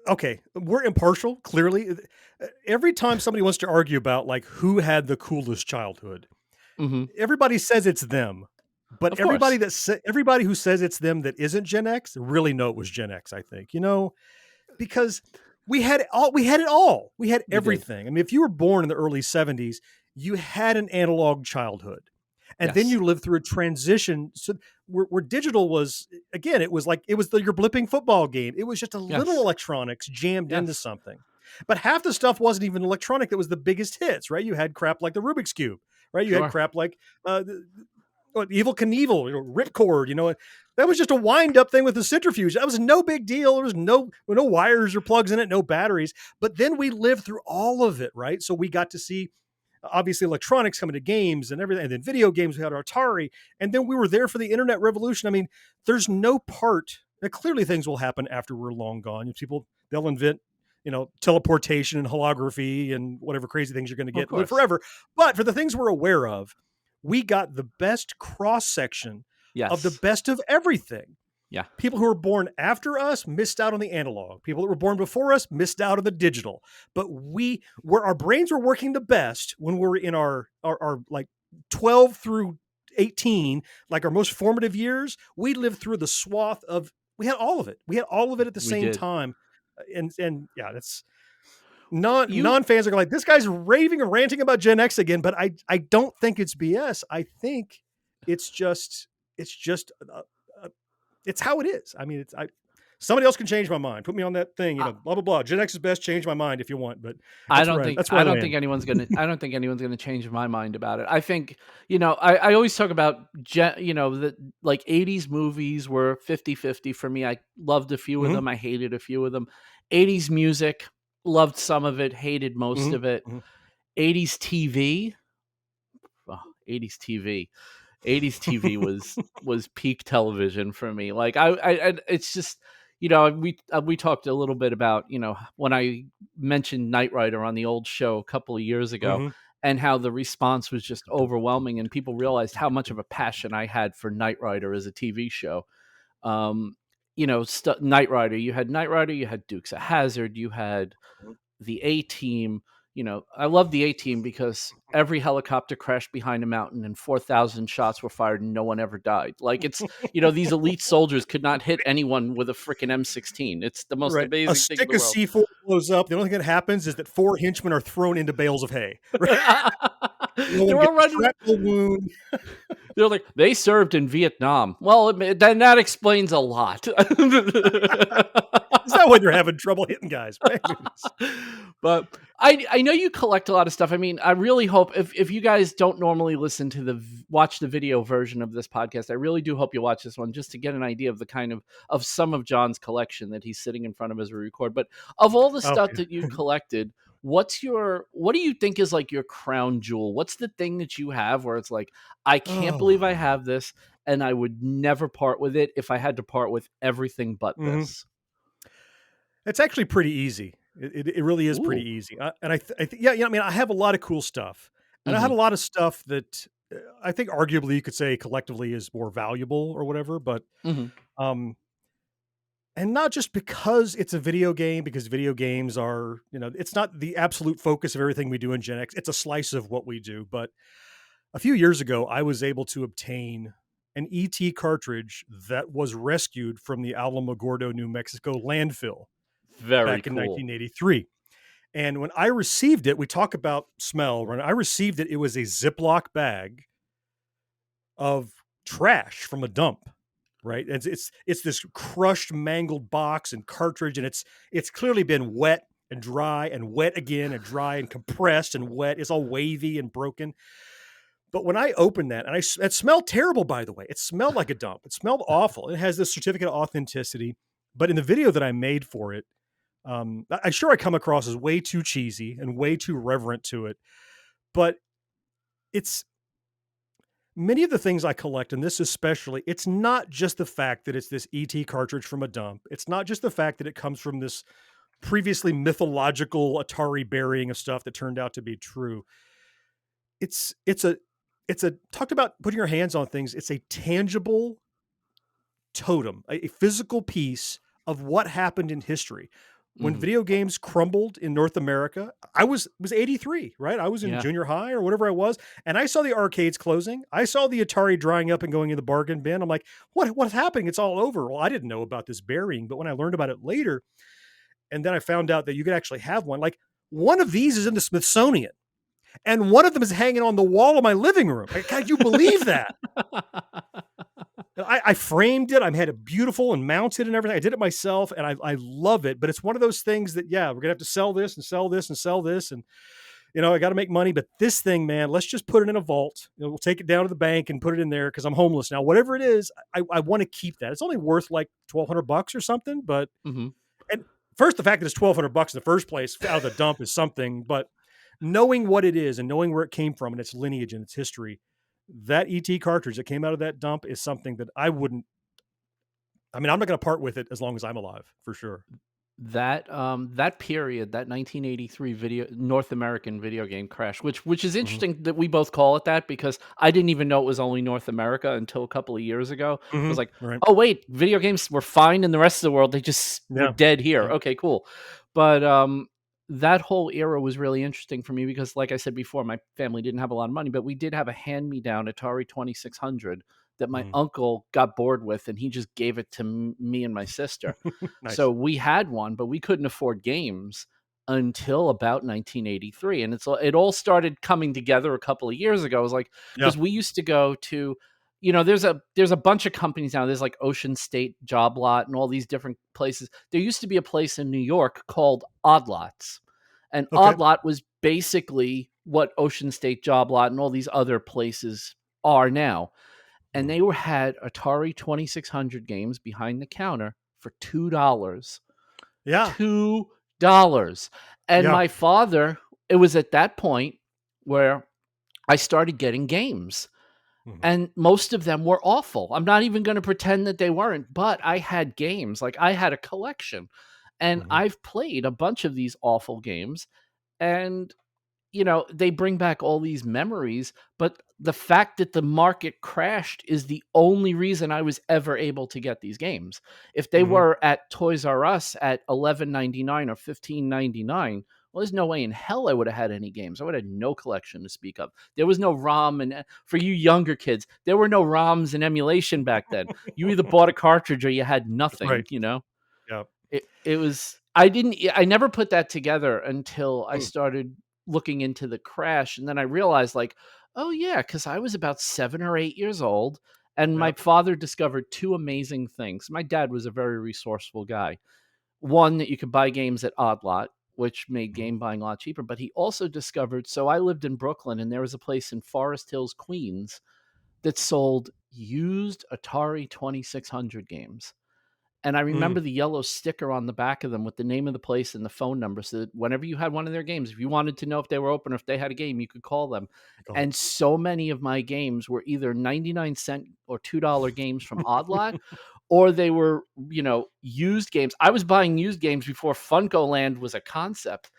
okay, we're impartial, clearly. Every time somebody wants to argue about like who had the coolest childhood, Mhm. everybody says it's them. But Of course. everybody who says it's them that isn't Gen X really know it was Gen X, I think. Because we had it all. We had We did. everything. I mean, if you were born in the early 70s, you had an analog childhood. And then Yes. you lived through a transition where digital was again, your blipping football game. It was just a little Yes. electronics jammed into Yes. something. But half the stuff wasn't even electronic that was the biggest hits, right? You had crap like the Rubik's Cube, right? You had Sure. crap like Evil Knievel, Ripcord, that was just a wind up thing with a centrifuge. That was no big deal. There was no wires or plugs in it, no batteries. But then we lived through all of it, right? So we got to see obviously electronics coming to games and everything, and then video games. We had our Atari, and then we were there for the internet revolution. I mean, there's no part Now, clearly things will happen after we're long gone. People, they'll invent, teleportation and holography and whatever crazy things you're going to Of get, live course. forever. But for the things we're aware of, we got the best cross section of the Yes. best of everything. Yeah. People who were born after us missed out on the analog. People that were born before us missed out on the digital. But where our brains were working the best when we were in our like 12 through 18, like our most formative years, we lived through the swath of, we had all of it. We had all of it at the We same did. time. And yeah, that's You non-fans are like, this guy's raving and ranting about Gen X again, but I don't think it's BS. I think it's just it's how it is. I mean, somebody else can change my mind. Put me on that thing, blah blah blah. Gen X is best. Change my mind if you want, but I that's don't where think I land. I don't think anyone's gonna change my mind about it. I think, I always talk about the like 80s movies were 50-50 for me. I loved a few of Mm-hmm, them, I hated a few of them. 80s music, loved some of it, hated most mm-hmm, of it. mm-hmm. 80s TV, oh, 80s TV. 80s TV was peak television for me. Like it's just, we talked a little bit about, when I mentioned Knight Rider on the old show a couple of years ago, Mm-hmm. and how the response was just overwhelming, and people realized how much of a passion I had for Knight Rider as a TV show. Knight Rider, you had Dukes of Hazzard, you had the A Team. I love the A Team because every helicopter crashed behind a mountain and 4,000 shots were fired and no one ever died. Like, it's, these elite soldiers could not hit anyone with a freaking M16. It's the most Right. A amazing thing in stick the of world. C4 blows up. The only thing that happens is that 4 henchmen are thrown into bales of hay. Right? No one They're gets a already, shrapnel wound. they're like, they served in Vietnam. Well, then that explains a lot. Is that why they're having trouble hitting guys? My goodness. But I know you collect a lot of stuff. I mean, I really hope if you guys don't normally listen to watch the video version of this podcast, I really do hope you watch this one just to get an idea of the kind of some of John's collection that he's sitting in front of as we record. But of all the Oh, stuff that you collected, what do you think is like your crown jewel? What's the thing that you have where it's like, I can't believe I have this and I would never part with it if I had to part with everything but mm-hmm. this? It's actually pretty easy. It really is pretty Ooh. easy. And I think, yeah, I mean, I have a lot of cool stuff, and I Mm-hmm. had a lot of stuff that I think arguably you could say collectively is more valuable or whatever, but, Mm-hmm. um, and not just because it's a video game, because video games are, it's not the absolute focus of everything we do in Gen X. It's a slice of what we do. But a few years ago, I was able to obtain an ET cartridge that was rescued from the Alamogordo, New Mexico landfill Very back in cool. 1983. And when I received it, we talk about smell. When I received it, it was a Ziploc bag of trash from a dump. Right. It's this crushed, mangled box and cartridge, and it's clearly been wet and dry and wet again and dry and compressed and wet. It's all wavy and broken. But when I opened that, and it smelled terrible, by the way. It smelled like a dump. It smelled awful. It has this certificate of authenticity. But in the video that I made for it, I'm sure I come across as way too cheesy and way too reverent to it. But it's many of the things I collect, and this especially, it's not just the fact that it's this ET cartridge from a dump. It's not just the fact that it comes from this previously mythological Atari burying of stuff that turned out to be true. It's a talked about putting your hands on things. It's a tangible totem, a physical piece of what happened in history. When Mm-hmm. video games crumbled in North America, I was 83, right? I was in junior high or whatever I was, and I saw the arcades closing. I saw the Atari drying up and going in the bargain bin. I'm like, what's happening? It's all over. Well, I didn't know about this burying, but when I learned about it later, and then I found out that you could actually have one, like one of these is in the Smithsonian, and one of them is hanging on the wall of my living room. Can you believe that? I framed it. I had it beautiful and mounted and everything. I did it myself, and I love it. But it's one of those things that, yeah, we're gonna have to sell this and sell this and sell this, and I got to make money. But this thing, man, let's just put it in a vault. We'll take it down to the bank and put it in there because I'm homeless now. Whatever it is, I want to keep that. It's only worth like $1,200 or something. But Mm-hmm. and first, the fact that it's $1,200 in the first place out of the dump is something. But knowing what it is and knowing where it came from and its lineage and its history, that ET cartridge that came out of that dump is something that I wouldn't I mean, I'm not going to part with it as long as I'm alive, for sure. That period, that 1983 North American video game crash, which is Mhm. interesting that we both call it that, because I didn't even know it was only North America until a couple of years ago. I was Mhm. like, Right. "Oh, wait, video games were fine in the rest of the world. They just were Yeah. dead here. Yeah. Okay, cool." But that whole era was really interesting for me because, like I said before, my family didn't have a lot of money, but we did have a hand-me-down Atari 2600 that my Mhm. uncle got bored with, and he just gave it to me and my sister. So Nice. we had one, but we couldn't afford games until about 1983, and it all started coming together a couple of years ago. It was like, Yeah. because we used to go to, there's a bunch of companies now. There's like Ocean State Job Lot and all these different places. There used to be a place in New York called Odd Lots, and Okay. Odd Lot was basically what Ocean State Job Lot and all these other places are now. And Mhm. they had Atari 2600 games behind the counter for $2. Yeah. $2. And Yeah. my father, it was at that point where I started getting games, Mhm. and most of them were awful. I'm not even going to pretend that they weren't, but I had games. Like, I had a collection, and Mhm. I've played a bunch of these awful games. And they bring back all these memories, but the fact that the market crashed is the only reason I was ever able to get these games. If they Mhm. were at Toys R Us at 11.99 or 15.99, well, there's no way in hell I would have had any games. I would have had no collection to speak of. There was no ROM, and for you younger kids, there were no ROMs and emulation back then. You either bought a cartridge or you had nothing. Right. Yeah. It was I never put that together until I Mm. started looking into the crash, and then I realized, like, oh yeah, because I was about 7 or 8 years old, and my Yep. father discovered two amazing things. My dad was a very resourceful guy. One, that you could buy games at Odd Lot, which made Mhm. game buying a lot cheaper, but he also discovered, so I lived in Brooklyn, and there was a place in Forest Hills, Queens, that sold used Atari 2600 games. And I Mm. remember the yellow sticker on the back of them with the name of the place and the phone number, so that whenever you had one of their games, if you wanted to know if they were open or if they had a game, you could call them. Call And so many of my games were either 99-cent or $2 games from Odd Lot, or they were, used games. I was buying used games before Funko was a concept.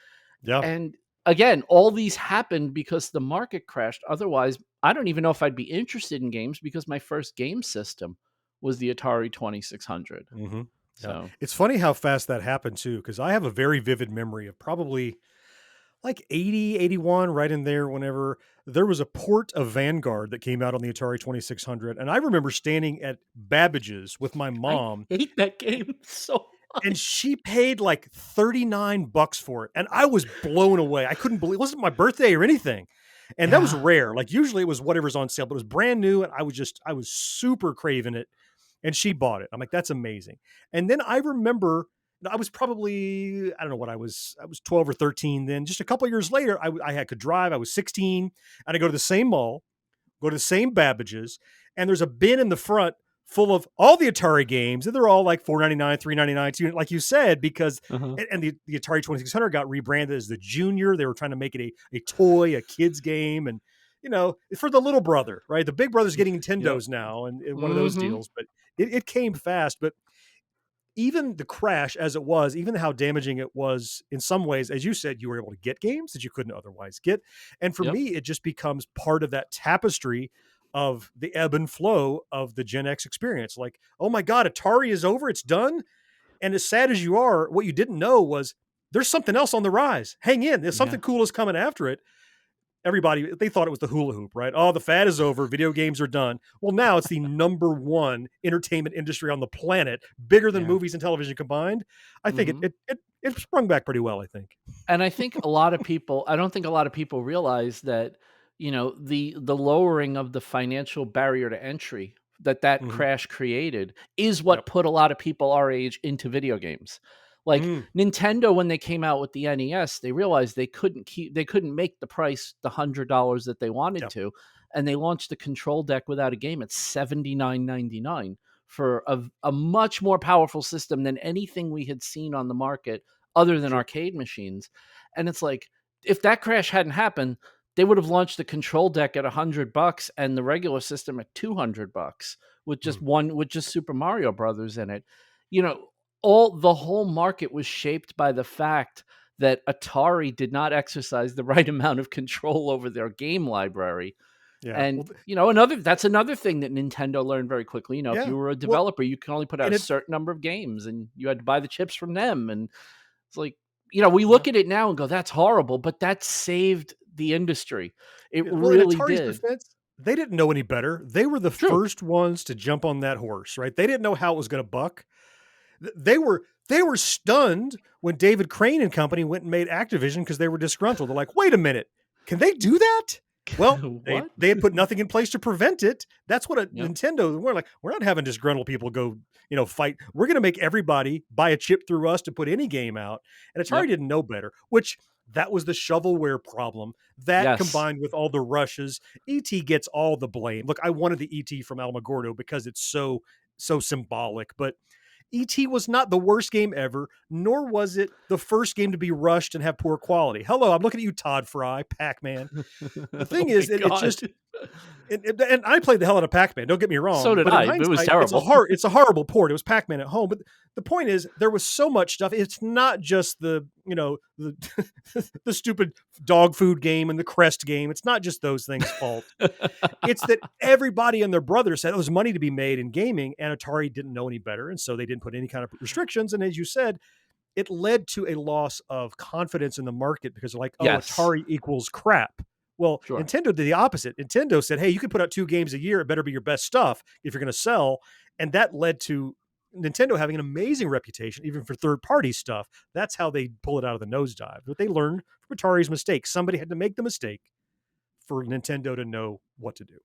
Yeah. And again, all these happened because the market crashed. Otherwise, I don't even know if I'd be interested in games, because my first game system was the Atari 2600. Mhm. Yeah. So, It's funny how fast that happened too, because I have a very vivid memory of probably like 80, 81, right in there, whenever there was a port of Vanguard that came out on the Atari 2600. And I remember standing at Babbage's with my I mom, hate that game so and much. she paid like 39 bucks for it. And I was blown away. I couldn't believe it wasn't my birthday or anything. And that was Yeah. rare. Like usually it was whatever's on sale, but it was brand new. And I was super craving it. And she bought it. I'm like, that's amazing. And then I remember I was probably, I don't know what I was 12 or 13 then. Just a couple of years later, could drive. I was 16, and I go to the same mall, go to the same Babbage's, and there's a bin in the front full of all the Atari games, and they're all like $4.99, $3.99, like you said, because Uh-huh. and the Atari 2600 got rebranded as the Junior. They were trying to make it a toy, a kid's game, and for the little brother, right? The big brother's getting Yep. Nintendos now, and one of those Mhm. deals. But it came fast. But even the crash as it was, even how damaging it was in some ways, as you said, you were able to get games that you couldn't otherwise get. And for Yep. me, it just becomes part of that tapestry of the ebb and flow of the Gen X experience. Like, oh my God, Atari is over, it's done. And as sad as you are, what you didn't know was there's something else on the rise. Hang in, there's Yeah. something cool is coming after it. Everybody, they thought it was the hula hoop, right? Oh, the fad is over, video games are done. Well, now it's the number one entertainment industry on the planet, bigger than Yeah. movies and television combined. I think Mhm. it sprung back pretty well, I think. And I don't think a lot of people realize that, the lowering of the financial barrier to entry that Mhm. crash created is what Yep. put a lot of people our age into video games. Like Mm. Nintendo, when they came out with the NES, they realized they couldn't make the price the $100 that they wanted Yep. to, and they launched the control deck without a game at $79.99 for a much more powerful system than anything we had seen on the market other than Sure. arcade machines. And it's like, if that crash hadn't happened, they would have launched the control deck at $100 and the regular system at $200 with just with just Super Mario Brothers in it. You know, the whole market was shaped by the fact that Atari did not exercise the right amount of control over their game library. Yeah. And, Well, that's another thing that Nintendo learned very quickly. If yeah. you were a Well, developer, you can only put out and a it, certain number of games and you had to buy the chips from them. And it's like, we yeah. look at it now and go, that's horrible, but that saved the industry. It Well, in really Atari's did. defense, they didn't know any better. They were the True. first ones to jump on that horse, right? They didn't know how it was going to buck. They were stunned when David Crane and company went and made Activision because they were disgruntled. They're like, wait a minute, can they do that? Well, What? they had put nothing in place to prevent it. That's what Yep. Nintendo, we're not having disgruntled people go, fight. We're going to make everybody buy a chip through us to put any game out. And Atari Yep. didn't know better, which that was the shovelware problem. That Yes. combined with all the rushes, ET gets all the blame. Look, I wanted the ET from Alamogordo because it's so symbolic, but ET was not the worst game ever, nor was it the first game to be rushed and have poor quality. Hello, I'm looking at you, Todd Fry, Pac-Man. The thing is, it's just, and I played the hell out of Pac-Man. Don't get me wrong. So did but I. In It was hindsight, terrible. It's a horrible port. It was Pac-Man at home. But the point is, there was so much stuff. It's not just the the stupid dog food game and the Crest game. It's not just those things' fault. It's that everybody and their brother said there was money to be made in gaming, and Atari didn't know any better, and so they didn't put any kind of restrictions. And as you said, it led to a loss of confidence in the market because they're like, oh, Yes. Atari equals crap. Well, Sure. Nintendo did the opposite. Nintendo said, hey, you can put out 2 games a year. It better be your best stuff if you're going to sell. And that led to Nintendo having an amazing reputation, even for third-party stuff. That's how they pull it out of the nosedive. But they learned from Atari's mistakes. Somebody had to make the mistake for Nintendo to know what to do.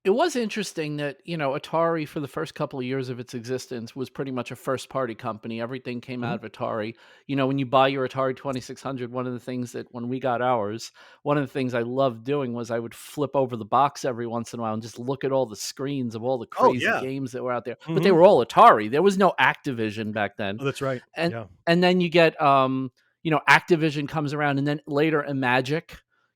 It was interesting that, Atari for the first couple of years of its existence was pretty much a first party company. Everything came out of Atari. When you buy your Atari 2600, one of the things that when we got ours, one of the things I loved doing was I would flip over the box every once in a while and just look at all the screens of all the crazy games that were out there. But they were all Atari. There was no Activision back then. Oh, that's right. And then you get Activision comes around, and then later Imagic.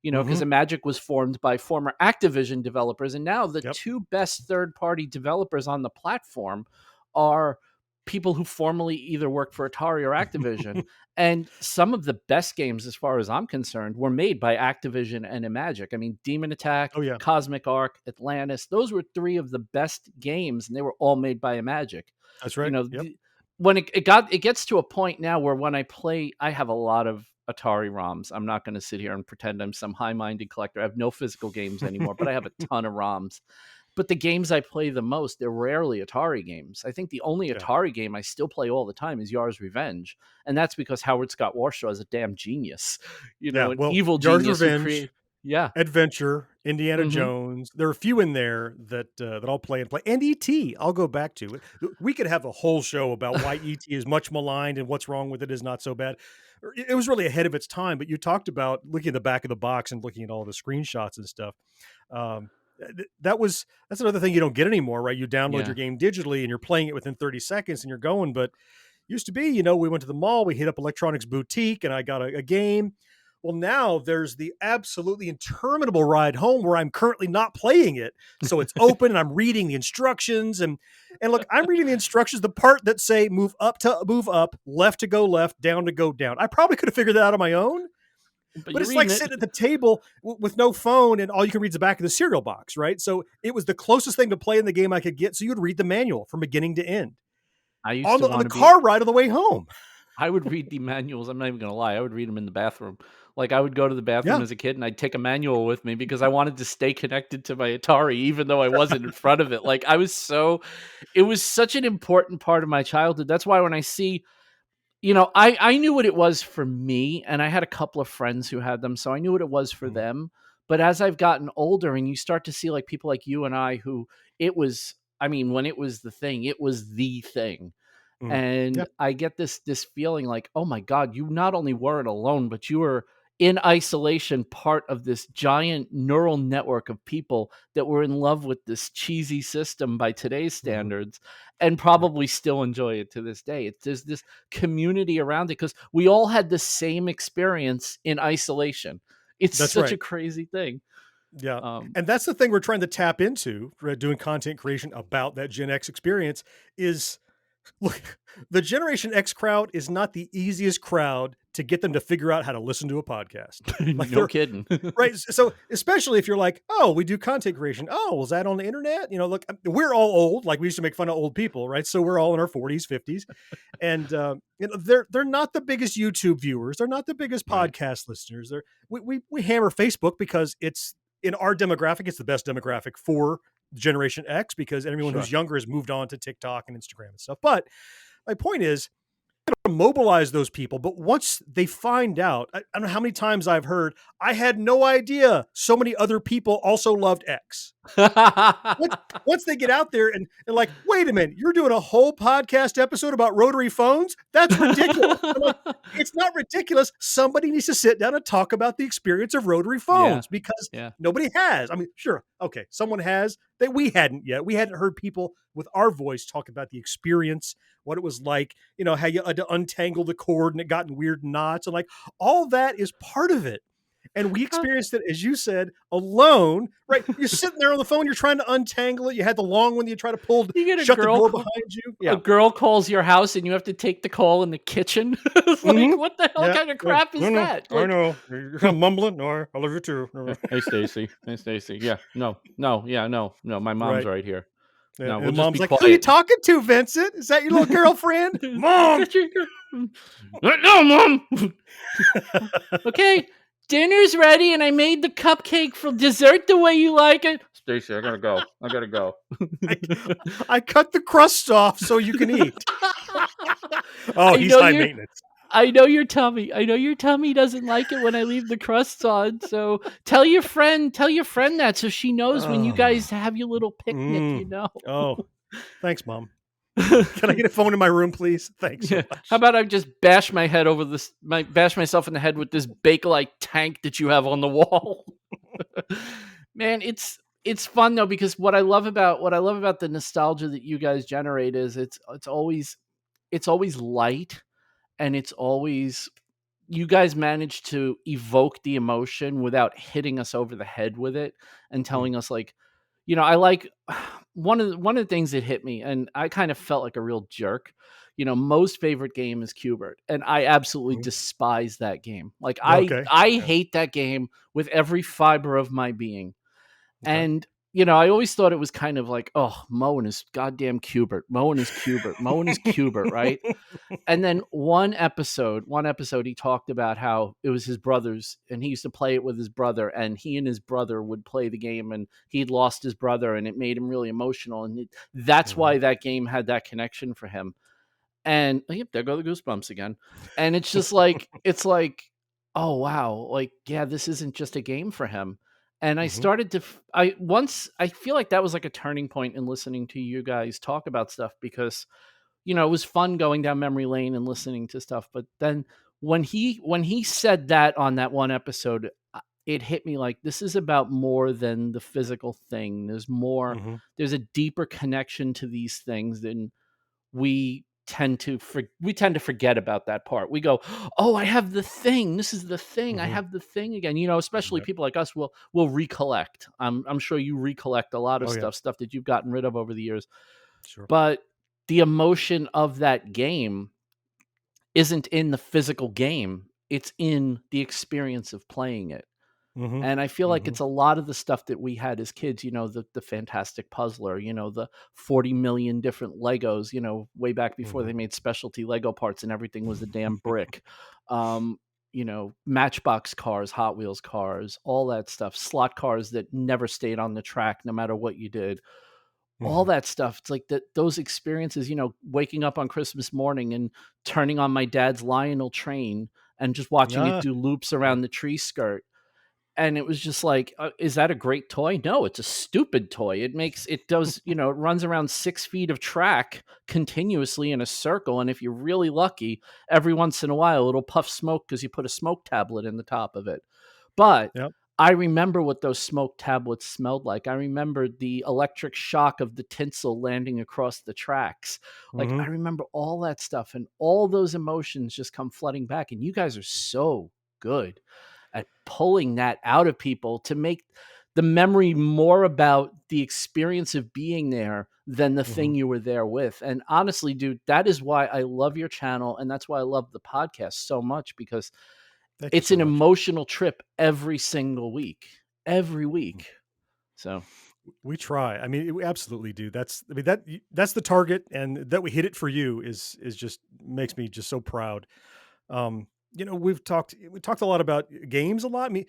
Because Imagic was formed by former Activision developers. And now the two best third-party developers on the platform are people who formerly either worked for Atari or Activision. And some of the best games, as far as I'm concerned, were made by Activision and Imagic. I mean, Demon Attack, Cosmic Arc, Atlantis, those were 3 of the best games, and they were all made by Imagic. That's right. When it gets to a point now where when I play, I have a lot of Atari ROMs. I'm not going to sit here and pretend I'm some high-minded collector. I have no physical games anymore, but I have a ton of ROMs. But the games I play the most, they're rarely Atari games. I think the only Atari game I still play all the time is Yar's Revenge. And that's because Howard Scott Warshaw is a damn genius. An evil Yar's genius. Revenge, Adventure, Indiana Jones. There are a few in there that I'll play. And E.T. I'll go back to. We could have a whole show about why E.T. is much maligned and what's wrong with it is not so bad. It was really ahead of its time, but you talked about looking at the back of the box and looking at all the screenshots and stuff. That's another thing you don't get anymore, right? You download your game digitally and you're playing it within 30 seconds and you're going. But used to be, we went to the mall, we hit up Electronics Boutique and I got a game. Well, now there's the absolutely interminable ride home where I'm currently not playing it. So it's open and I'm reading the instructions and look, I'm reading the instructions, the part that say move up to move up, left to go left, down to go down. I probably could have figured that out on my own, but it's like sitting at the table with no phone and all you can read is the back of the cereal box, right? So it was the closest thing to play in the game I could get. So you'd read the manual from beginning to end. I used on to the car ride on the way home. I would read the manuals. I'm not even going to lie. I would read them in the bathroom. Like I would go to the bathroom as a kid and I'd take a manual with me because I wanted to stay connected to my Atari, even though I wasn't in front of it. Like it was such an important part of my childhood. That's why when I see, I knew what it was for me and I had a couple of friends who had them. So I knew what it was for them. But as I've gotten older and you start to see like people like you and I, who when it was the thing, it was the thing. And I get this feeling like, oh my God, you not only weren't alone, but you were in isolation, part of this giant neural network of people that were in love with this cheesy system by today's standards and probably still enjoy it to this day. There's this community around it because we all had the same experience in isolation. It's That's such right. a crazy thing. Yeah. And that's the thing we're trying to tap into for doing content creation about that Gen X experience is look, the Generation X crowd is not the easiest crowd to get them to figure out how to listen to a podcast. Like No they're kidding. right. So especially if you're like, oh, we do content creation. Oh, was that on the internet? You know, look, we're all old. Like we used to make fun of old people, right? So we're all in our 40s, 50s, and you know, they're not the biggest YouTube viewers. They're not the biggest Right. podcast listeners. We hammer Facebook because it's in our demographic. It's the best demographic for Generation X because everyone Sure. who's younger has moved on to TikTok and Instagram and stuff. But my point is, to mobilize those people. But once they find out, I don't know how many times I've heard, I had no idea so many other people also loved X. Once they get out there and like, wait a minute, you're doing a whole podcast episode about rotary phones? That's ridiculous. I'm like, it's not ridiculous. Somebody needs to sit down and talk about the experience of rotary Yeah. phones because Yeah. nobody has. I mean, sure, okay, someone has that we hadn't yet. We hadn't heard people with our voice talk about the experience, what it was like, you know, how you had to untangle the cord and it got in weird knots and like all that is part of it. And we experienced it, as you said, alone, right? You're sitting there on the phone, you're trying to untangle it. You had the long one you try to pull, You get a shut the girl door call- behind you. A girl calls your house and you have to take the call in the kitchen. It's like, what the hell kind of crap is that? I Like, know. You're kind of mumbling. No, I love you too. hey, Stacy. Hey, Stacy. Yeah. No. My mom's right here. Yeah. No, And we'll just mom's be like, quiet. who are you talking to, Vincent? Is that your little girlfriend? Mom! No, Mom. Okay, dinner's ready, and I made the cupcake for dessert the way you like it. Stacy, I gotta go. I cut the crust off so you can eat. Oh, he's high maintenance. I know your tummy. Doesn't like it when I leave the crusts on. So tell your friend that so she knows when you guys have your little picnic, you know. Oh, thanks, Mom. Can I get a phone in my room, please? Thanks so much. How about I just bash bash myself in the head with this Bakelite tank that you have on the wall? Man, it's fun though, because what I love about the nostalgia that you guys generate is it's always light, and it's always, you guys manage to evoke the emotion without hitting us over the head with it and telling us, like, you know, I like one of the things that hit me, and I kind of felt like a real jerk. You know, most favorite game is Qbert, and I absolutely despise that game. Like I hate that game with every fiber of my being. And you know, I always thought it was kind of like, oh, Mo and his goddamn Qbert, right? And then one episode, he talked about how it was his brother's, and he used to play it with his brother, and he and his brother would play the game, and he'd lost his brother, and it made him really emotional, and that's why that game had that connection for him. And yep, there go the goosebumps again. And it's just like, oh wow, like, yeah, this isn't just a game for him. And I started to, I feel like that was like a turning point in listening to you guys talk about stuff, because, you know, it was fun going down memory lane and listening to stuff. But then when he said that on that one episode, it hit me like, this is about more than the physical thing. There's more, there's a deeper connection to these things than we tend to forget about that part. We go, oh, I have the thing. This is the thing. I have the thing again. You know, especially people like us will recollect. I'm sure you recollect a lot of stuff that you've gotten rid of over the years. Sure. But the emotion of that game isn't in the physical game. It's in the experience of playing it. And I feel like it's a lot of the stuff that we had as kids, you know, the fantastic puzzler, you know, the 40 million different Legos, you know, way back before they made specialty Lego parts and everything was a damn brick. You know, Matchbox cars, Hot Wheels cars, all that stuff, slot cars that never stayed on the track no matter what you did. All that stuff. It's like those experiences, you know, waking up on Christmas morning and turning on my dad's Lionel train and just watching it do loops around the tree skirt. And it was just like, is that a great toy? No, it's a stupid toy. It does, you know, it runs around 6 feet of track continuously in a circle. And if you're really lucky, every once in a while, it'll puff smoke because you put a smoke tablet in the top of it. But I remember what those smoke tablets smelled like. I remember the electric shock of the tinsel landing across the tracks. Like, I remember all that stuff, and all those emotions just come flooding back. And you guys are so good. at pulling that out of people to make the memory more about the experience of being there than the thing you were there with. And honestly, dude, that is why I love your channel. And that's why I love the podcast so much, because Thank you it's so an much. emotional trip every single week, every week. So we try. I mean, we absolutely do. That's the target, and that we hit it for you is just makes me just so proud. We talked a lot about games a lot. I mean,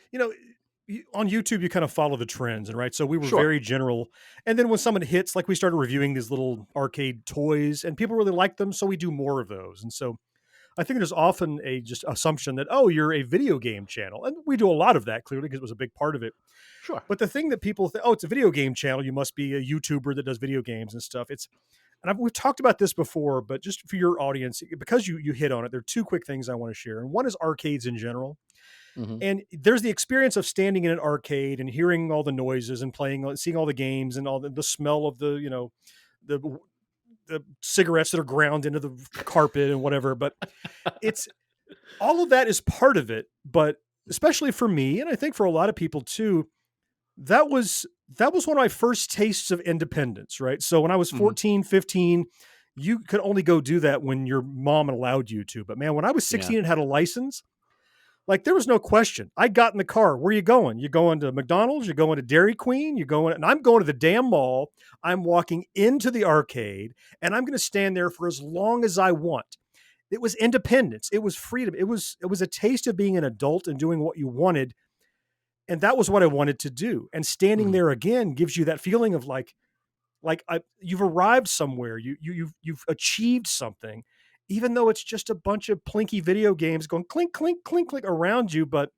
on YouTube, you kind of follow the trends, and right. So we were sure. very general, and then when someone hits, like we started reviewing these little arcade toys, and people really like them, so we do more of those. And so I think there's often a just assumption that, oh, you're a video game channel, and we do a lot of that clearly because it was a big part of it. Sure. But the thing that people think, oh, it's a video game channel, you must be a YouTuber that does video games and stuff. We've talked about this before, but just for your audience, because you hit on it, there are two quick things I want to share. And one is arcades in general. Mm-hmm. And there's the experience of standing in an arcade and hearing all the noises and seeing all the games and all the smell of the the cigarettes that are ground into the carpet and whatever. But it's all of that is part of it. But especially for me, and I think for a lot of people too, that was one of my first tastes of independence, right? So when I was 14, 15, you could only go do that when your mom allowed you to. But man, when I was 16 and had a license, like there was no question. I got in the car. Where are you going? You going to McDonald's? You're going to Dairy Queen? And I'm going to the damn mall. I'm walking into the arcade, and I'm going to stand there for as long as I want. It was independence. It was freedom. It was a taste of being an adult and doing what you wanted. And that was what I wanted to do. And standing there again gives you that feeling of you've arrived somewhere. You've achieved something, even though it's just a bunch of plinky video games going clink, clink, clink, clink around you. But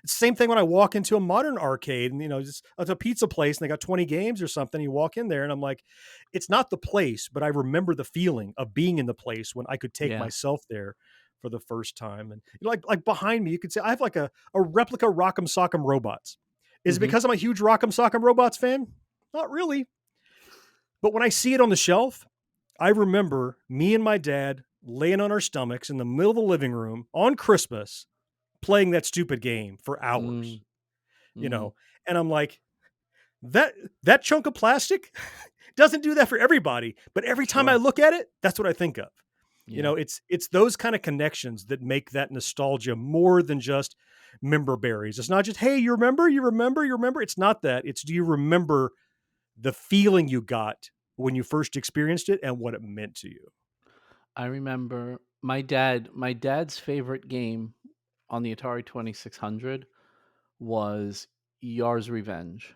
it's the same thing when I walk into a modern arcade and, just it's a pizza place and they got 20 games or something. You walk in there and I'm like, it's not the place, but I remember the feeling of being in the place when I could take myself there for the first time. And like behind me, you could say I have like a replica Rock'em Sock'em Robots. Is it because I'm a huge Rock'em Sock'em Robots fan? Not really. But when I see it on the shelf, I remember me and my dad laying on our stomachs in the middle of the living room on Christmas, playing that stupid game for hours, and I'm like, that chunk of plastic doesn't do that for everybody. But every time I look at it, that's what I think of. Yeah. It's those kind of connections that make that nostalgia more than just member berries. It's not just, hey, you remember. It's not that. It's, do you remember the feeling you got when you first experienced it and what it meant to you? I remember my dad's favorite game on the Atari 2600 was Yar's Revenge.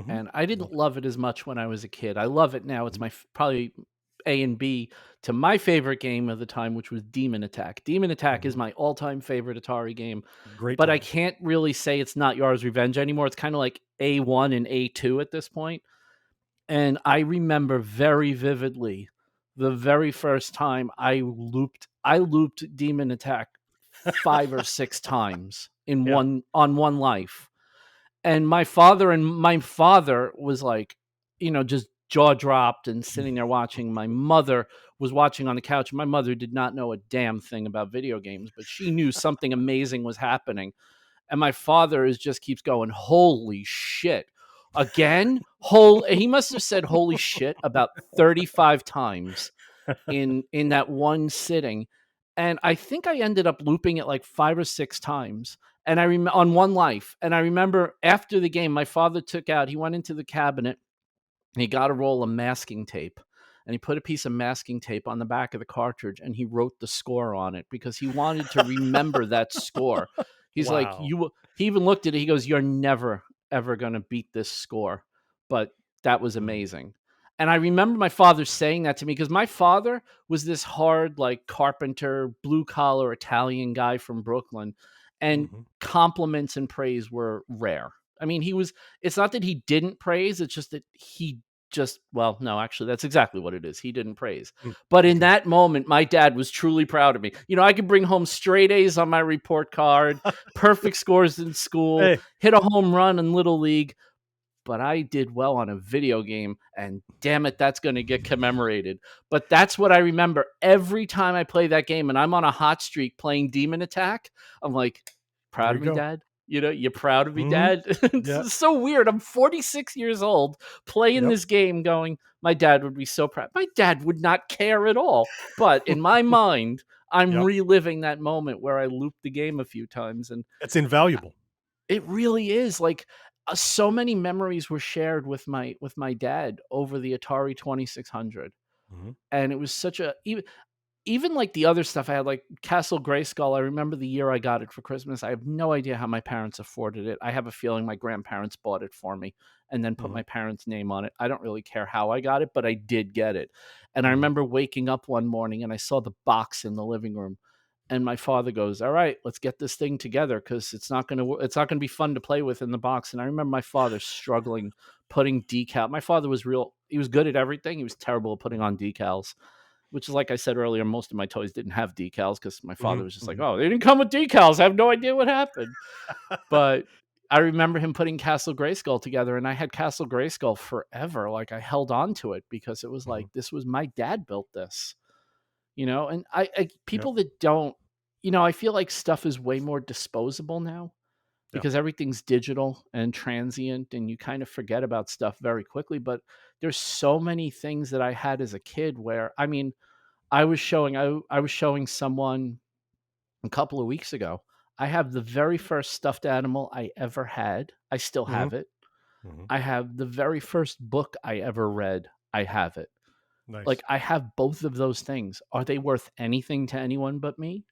And I didn't love it as much when I was a kid. I love it now. It's my probably A and B to my favorite game of the time, which was Demon Attack. Demon Attack is my all-time favorite Atari game. Great but time. I can't really say it's not Yar's Revenge anymore. It's kind of like A1 and A2 at this point. And I remember very vividly the very first time I looped Demon Attack 5 or 6 times in on one life. And my father was like, just jaw dropped and sitting there watching. My mother was watching on the couch. My mother did not know a damn thing about video games, but she knew something amazing was happening. And my father just keeps going, holy shit. Again? He must have said holy shit about 35 times in that one sitting. And I think I ended up looping it like 5 or 6 times. And I remember on one life. And I remember after the game, my father he went into the cabinet and he got a roll of masking tape. And he put a piece of masking tape on the back of the cartridge and he wrote the score on it because he wanted to remember that score. He's like, he even looked at it. He goes, you're never, ever going to beat this score. But that was amazing. And I remember my father saying that to me because my father was this hard, like carpenter, blue collar Italian guy from Brooklyn. And compliments and praise were rare. I mean, it's not that he didn't praise. It's just that no, actually, that's exactly what it is. He didn't praise. But in that moment, my dad was truly proud of me. I could bring home straight A's on my report card, perfect scores in school, hit a home run in Little League. But I did well on a video game, and damn it, that's going to get commemorated. But that's what I remember every time I play that game, and I'm on a hot streak playing Demon Attack. I'm like, proud of me, Dad? You proud of me, Mhm. Dad? Yeah. It's so weird. I'm 46 years old playing Yep. this game going, my dad would be so proud. My dad would not care at all. But in my mind, I'm Yep. reliving that moment where I looped the game a few times. And It's invaluable. it really is like so many memories were shared with my dad over the Atari 2600. Mhm. And it was such a even like the other stuff I had, like Castle Grayskull. I remember the year I got it for Christmas. I have no idea how my parents afforded it. I have a feeling my grandparents bought it for me and then put Mhm. my parents' name on it. I don't really care how I got it, but I did get it. And I Mhm. remember waking up one morning and I saw the box in the living room. And my father goes, "All right, let's get this thing together because it's not gonna be fun to play with in the box." And I remember my father struggling putting decal. My father was real. He was good at everything. He was terrible at putting on decals, which is like I said earlier, most of my toys didn't have decals because my father Mhm. was just like, Mhm. "Oh, they didn't come with decals. I have no idea what happened." But I remember him putting Castle Grayskull together, and I had Castle Grayskull forever. Like I held on to it because it was like Mhm. this was my dad built this, And I Yep. people that don't, I feel like stuff is way more disposable now Yeah. because everything's digital and transient, and you kind of forget about stuff very quickly. But there's so many things that I had as a kid where I mean I was showing someone a couple of weeks ago. I have the very first stuffed animal I ever had. I still Mhm. have it. Mhm. I have the very first book I ever read. I have it. Like Nice. I have both of those things. Are they worth anything to anyone but me?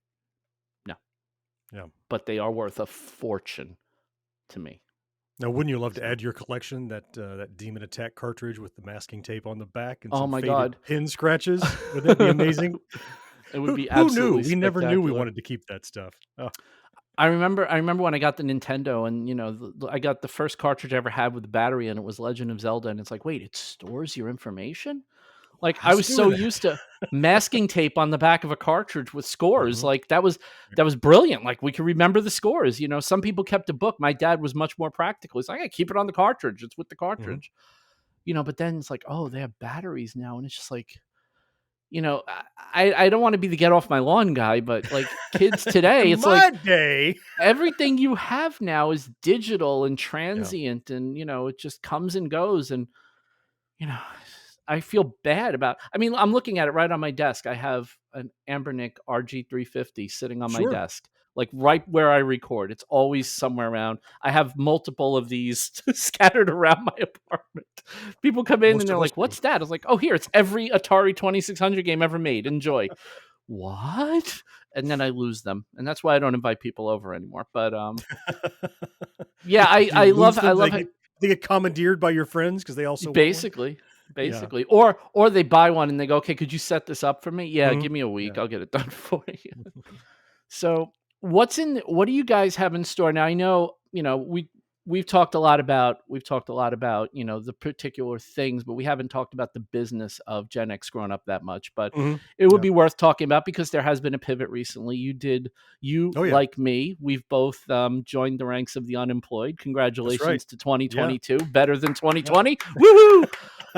No, Yeah. but they are worth a fortune to me. Now, wouldn't you love to So, add to your collection that Demon Attack cartridge with the masking tape on the back and oh some my faded god. pin scratches? Wouldn't that be amazing? It would Who be who knew? absolutely We never knew we spectacular. wanted to keep that stuff. Oh. I remember when I got the Nintendo and, I got the first cartridge I ever had with the battery and it was Legend of Zelda, and it's like, "Wait, it stores your information?" Like, I How's was it so doing that? used to masking tape on the back of a cartridge with scores, Mhm. like, that was brilliant, like, we could remember the scores, some people kept a book, my dad was much more practical, he's like, "I keep it on the cartridge, it's with the Mhm. cartridge." But then it's like, "Oh, they have batteries now," and it's just like, I don't wanna be the get off my lawn guy, but, like, kids today, In it's like my day. everything you have now is digital and Yeah. transient and, it just comes and goes, and you know, I feel bad about I mean, I'm looking at it right on my desk. I have an Ambernick RG350 sitting on my Sure. desk, like right where I record. It's always somewhere around. I have multiple of these scattered around my apartment. People come in and Most they're of us like, do. "What's that?" I was like, "Oh, here, it's every Atari 2600 game ever made. Enjoy." What? And then I lose them. And that's why I don't invite people over anymore. But yeah, I Do you I lose love I them? love how They get commandeered by your friends because they also want one? basically, Yeah. basically, or they buy one and they go, "Okay, could you set this up for me?" "Yeah, Mhm. give me a week, Yeah. I'll get it done for you." So, what do you guys have in store? Now, I know, we've talked a lot about, the particular things, but we haven't talked about the business of Gen X growing up that much, but Mhm. it would Yeah. be worth talking about because there has been a pivot recently. You Oh, yeah. like me, we've both joined the ranks of the unemployed. That's right. Congratulations to Yeah. 2022, better than Yep. 2020. Woohoo!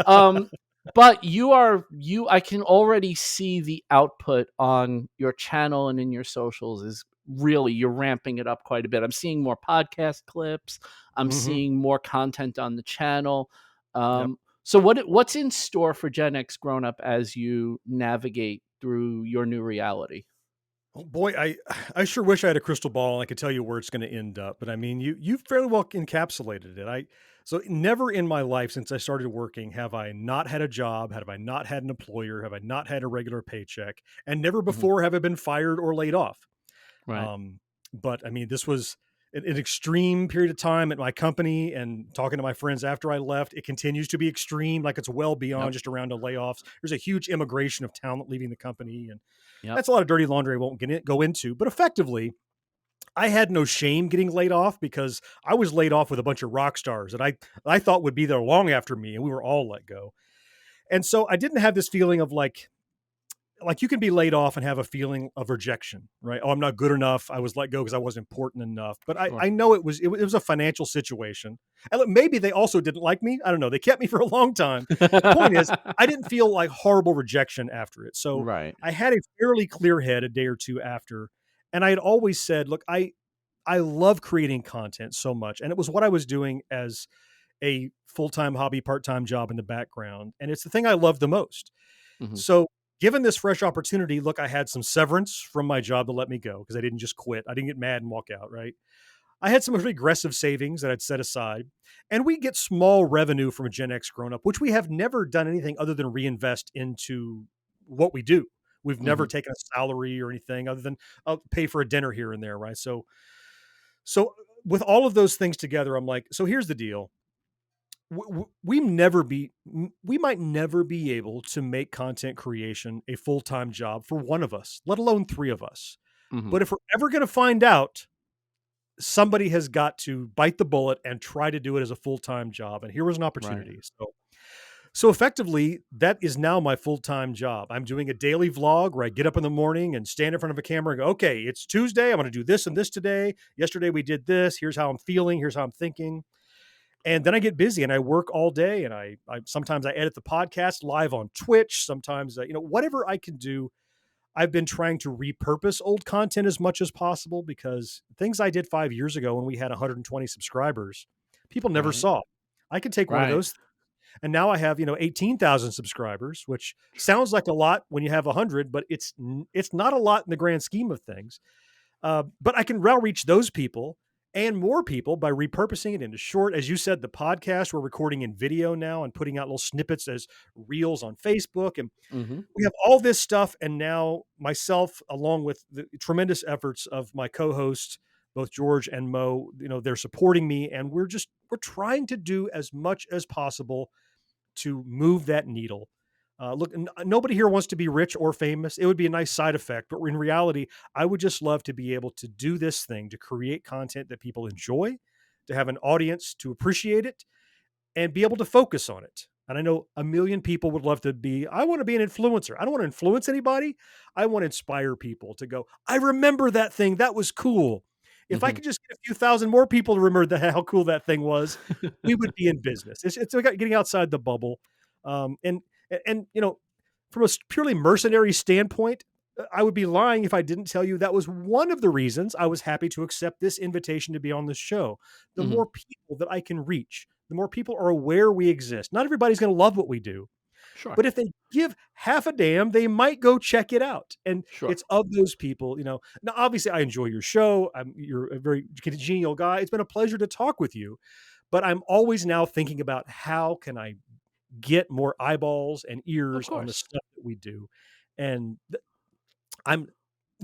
Um, but I can already see the output on your channel and in your socials is really you're ramping it up quite a bit. I'm seeing more podcast clips. I'm Mhm. seeing more content on the channel. Yep. So what's in store for Gen X Grown Up as you navigate through your new reality? Oh, boy, I sure wish I had a crystal ball and I could tell you where it's gonna end up, but I mean, you fairly well encapsulated it. I So never in my life since I started working have I not had a job, have I not had an employer, have I not had a regular paycheck, and never Mhm. before have I been fired or laid off. Right. Um, but I mean, this was an extreme period of time at my company, and talking to my friends after I left, it continues to be extreme. Like it's well beyond Yep. just a round of layoffs. There's a huge immigration of talent leaving the company, and Yep. that's a lot of dirty laundry I won't go into. But effectively, I had no shame getting laid off because I was laid off with a bunch of rock stars that I thought would be there long after me, and we were all let go. And so I didn't have this feeling of like you can be laid off and have a feeling of rejection, right? Oh, I'm not good enough. I was let go because I wasn't important enough. But Sure. I know it was a financial situation. And look, maybe they also didn't like me. I don't know. They kept me for a long time. The point is, I didn't feel like horrible rejection after it. So Right. I had a fairly clear head a day or two after. And I had always said, look, I love creating content so much. And it was what I was doing as a full-time hobby, part-time job in the background. And it's the thing I love the most. Mhm. So given this fresh opportunity, look, I had some severance from my job to let me go because I didn't just quit. I didn't get mad and walk out, right? I had some really aggressive savings that I'd set aside, and we get small revenue from a Gen X grown up, which we have never done anything other than reinvest into what we do. We've never Mhm. taken a salary or anything other than pay for a dinner here and there, right? So with all of those things together, I'm like, so here's the deal. We might never be able to make content creation a full-time job for one of us, let alone three of us. Mhm. But if we're ever going to find out, somebody has got to bite the bullet and try to do it as a full-time job. And here was an Right. opportunity. So effectively, that is now my full-time job. I'm doing a daily vlog where I get up in the morning and stand in front of a camera and go, okay, it's Tuesday. I'm going to do this and this today. Yesterday we did this. Here's how I'm feeling. Here's how I'm thinking. And then I get busy and I work all day. And I sometimes I edit the podcast live on Twitch. Sometimes, whatever I can do. I've been trying to repurpose old content as much as possible because things I did 5 years ago when we had 120 subscribers, people never Right. saw. I could take one of Right. those, and now I have 18,000 subscribers, which sounds like a lot when you have 100, but it's not a lot in the grand scheme of things. But I can now reach those people and more people by repurposing it into short. As you said, the podcast we're recording in video now and putting out little snippets as reels on Facebook, and Mhm. we have all this stuff. And now myself, along with the tremendous efforts of my co-hosts, both George and Mo, they're supporting me, and we're trying to do as much as possible to move that needle. Look, nobody here wants to be rich or famous. It would be a nice side effect, but in reality, I would just love to be able to do this thing, to create content that people enjoy, to have an audience to appreciate it, and be able to focus on it. And I know a million people would love to be, I want to be an influencer. I don't want to influence anybody. I want to inspire people to go, I remember that thing. That was cool. If I Mhm. could just get a few thousand more people to remember how cool that thing was, we would be in business. It's about getting outside the bubble. And from a purely mercenary standpoint, I would be lying if I didn't tell you that was one of the reasons I was happy to accept this invitation to be on this show. The Mhm. more people that I can reach, the more people are aware we exist. Not everybody's going to love what we do, Sure. but if they give half a damn, they might go check it out. And Sure. it's of those people. Now, obviously, I enjoy your show. You're a very congenial guy. It's been a pleasure to talk with you, but I'm always now thinking about how can I get more eyeballs and Of ears on the course. stuff that we do. And I'm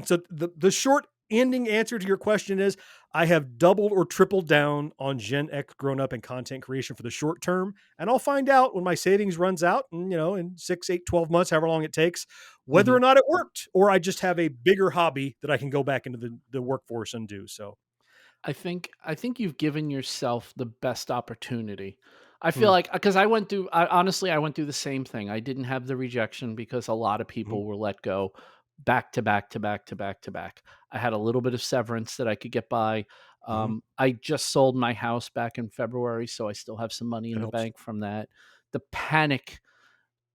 so the short ending answer to your question is I have doubled or tripled down on Gen X grown up and content creation for the short term. And I'll find out when my savings runs out and, in 6, 8, 12 months, however long it takes, whether Mhm. or not it worked, or I just have a bigger hobby that I can go back into the workforce and do. So, I think you've given yourself the best opportunity. I feel hmm, like because honestly, I went through the same thing. I didn't have the rejection because a lot of hmm, people were let go back to back to back to back to back. I had a little bit of severance that I could get by. hmm, I just sold my house back in February, so I still have some money in that the helps. bank from that. The panic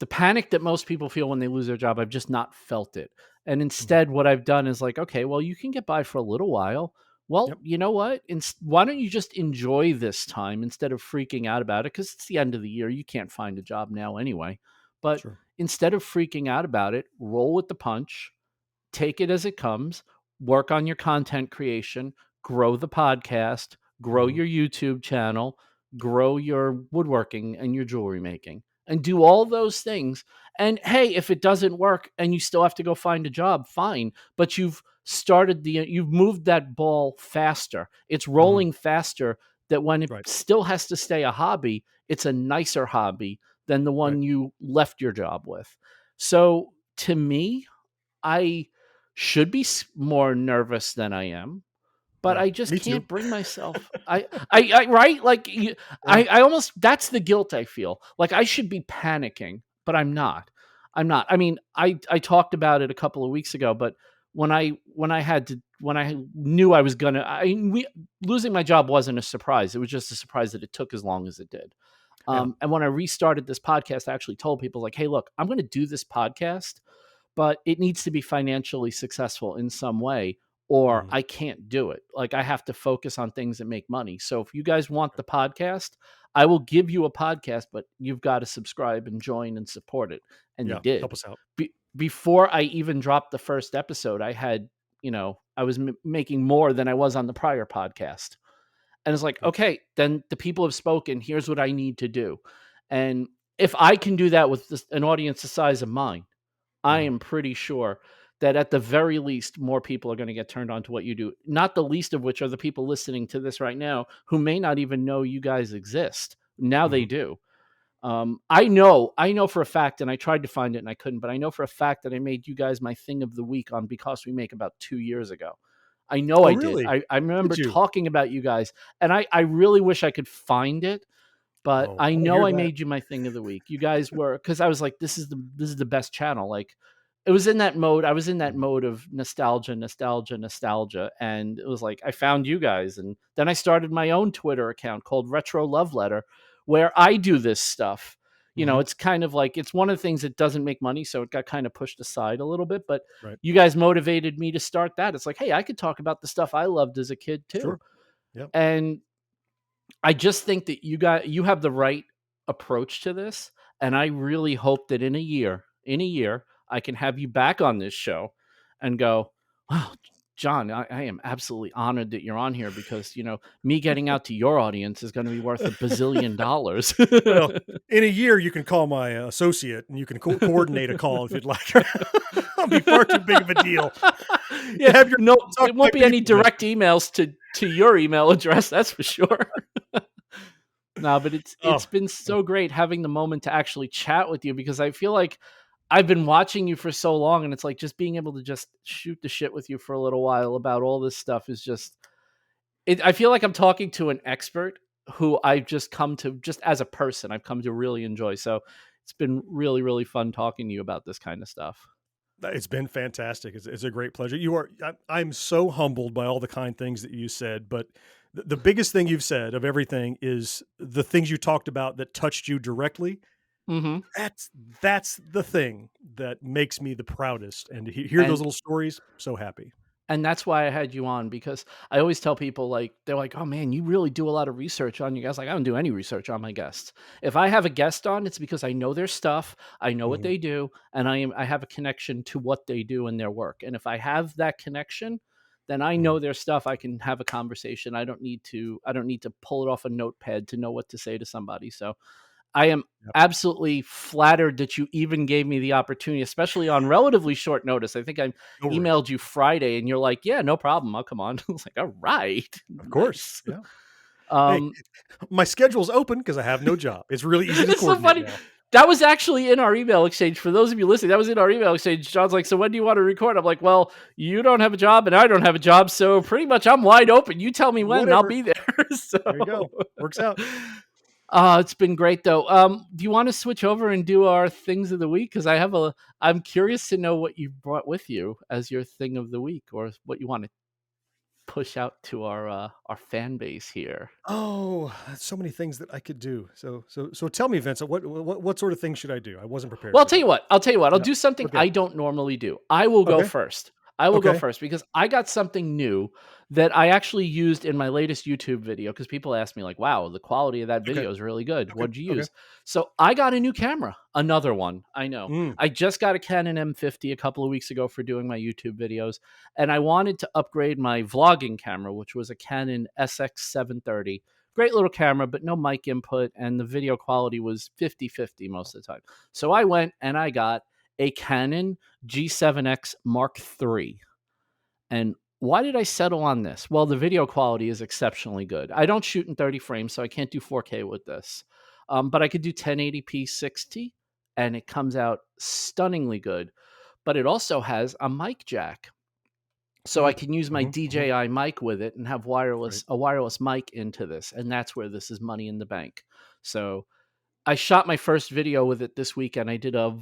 the panic that most people feel when they lose their job, I've just not felt it. And Hmm. instead, what I've done is like, okay, well, you can get by for a little while. Well, Yep. you know what? Why don't you just enjoy this time instead of freaking out about it? Because it's the end of the year. You can't find a job now anyway. But Sure. instead of freaking out about it, roll with the punch, take it as it comes, work on your content creation, grow the podcast, grow Hmm. your YouTube channel, grow your woodworking and your jewelry making, and do all those things. And hey, if it doesn't work and you still have to go find a job, fine. But you've moved that ball faster. It's Hmm. rolling faster that when it Right. still has to stay a hobby, it's a nicer hobby than the Right. one you left your job with. So to me, I should be more nervous than I am, but Yeah. I just Me too. can't bring myself. I right? Like Yeah. I almost that's the guilt I feel. Like I should be panicking, but I'm not. I'm not. I mean, I talked about it a couple of weeks ago, but when I knew I was gonna, losing my job wasn't a surprise. It was just a surprise that it took as long as it did. Yeah. And when I restarted this podcast, I actually told people like, "Hey, look, I'm going to do this podcast, but it needs to be financially successful in some way, or I can't do it. Like, I have to focus on things that make money. So if you guys want the podcast, I will give you a podcast, but you've got to subscribe and join and support it. And they Yeah. did. Help us out. Before I even dropped the first episode, I had, I was making more than I was on the prior podcast. And it's like, okay, then the people have spoken. Here's what I need to do. And if I can do that with an audience the size of mine, I am pretty sure that at the very least, more people are going to get turned on to what you do. Not the least of which are the people listening to this right now who may not even know you guys exist. Now they do. I know for a fact, and I tried to find it and I couldn't, but I know for a fact that I made you guys my thing of the week on Because We Make about 2 years ago. I know I did. Really? I remember talking about you guys, and I really wish I could find it, but I know I made you my thing of the week. You guys were, because I was like, this is the best channel. Like, it was in that mode. I was in that mode of nostalgia, and it was like I found you guys, and then I started my own Twitter account called Retro Love Letter, where I do this stuff. It's kind of like, it's one of the things that doesn't make money, so it got kind of pushed aside a little bit, but you guys motivated me to start that. It's like, hey, I could talk about the stuff I loved as a kid too. Sure. Yep. And I just think that you have the right approach to this, and I really hope that in a year, I can have you back on this show and go, wow, Jon, I am absolutely honored that you're on here, because, me getting out to your audience is going to be worth $1 bazillion. Well, in a year, you can call my associate and you can coordinate a call if you'd like. I'll be far too big of a deal. Yeah, it won't be any direct emails to your email address, that's for sure. No, but it's been so great having the moment to actually chat with you, because I feel like I've been watching you for so long, and it's like just being able to just shoot the shit with you for a little while about all this stuff is just, I feel like I'm talking to an expert who I've just come to, just as a person, I've come to really enjoy. So it's been really, really fun talking to you about this kind of stuff. It's been fantastic. It's a great pleasure. I'm so humbled by all the kind things that you said, but the biggest thing you've said of everything is the things you talked about that touched you directly. That's the thing that makes me the proudest. And to hear those little stories, so happy. And that's why I had you on, because I always tell people, like, they're like, oh man, you really do a lot of research on your guests. Like, I don't do any research on my guests. If I have a guest on, it's because I know their stuff, I know what they do, and I have a connection to what they do in their work. And if I have that connection, then I know their stuff. I can have a conversation. I don't need to pull it off a notepad to know what to say to somebody. So I am absolutely flattered that you even gave me the opportunity, especially on relatively short notice. I think I emailed you Friday and you're like, yeah, no problem, I'll come on. I was like, all right. Of course. Yeah. Hey, my schedule's open because I have no job. It's really easy to coordinate. So funny. Now. That was actually in our email exchange. For those of you listening, that was in our email exchange. Jon's like, so when do you want to record? I'm like, well, you don't have a job and I don't have a job. So pretty much I'm wide open. You tell me when and I'll be there. So there you go. Works out. It's been great though. Do you want to switch over and do our things of the week? Because I'm curious to know what you brought with you as your thing of the week, or what you want to push out to our fan base here. Oh, so many things that I could do. So tell me, Vincent, what sort of things should I do? I wasn't prepared. Well, I'll tell you what. I'll do something I don't normally do. I will go first. Go first, because I got something new that I actually used in my latest YouTube video, because people ask me like, wow, the quality of that video is really good. What'd you use? So I got a new camera, another one. I know. I just got a Canon M50 a couple of weeks ago for doing my YouTube videos, and I wanted to upgrade my vlogging camera, which was a Canon SX730. Great little camera, but no mic input, and the video quality was 50-50 most of the time. So I went and I got a Canon G7X Mark III. And why did I settle on this? Well, the video quality is exceptionally good. I don't shoot in 30 frames, so I can't do 4K with this. But I could do 1080p 60, and it comes out stunningly good. But it also has a mic jack. So I can use my DJI mic with it and have a wireless mic into this. And that's where this is money in the bank. So I shot my first video with it this weekend. I did a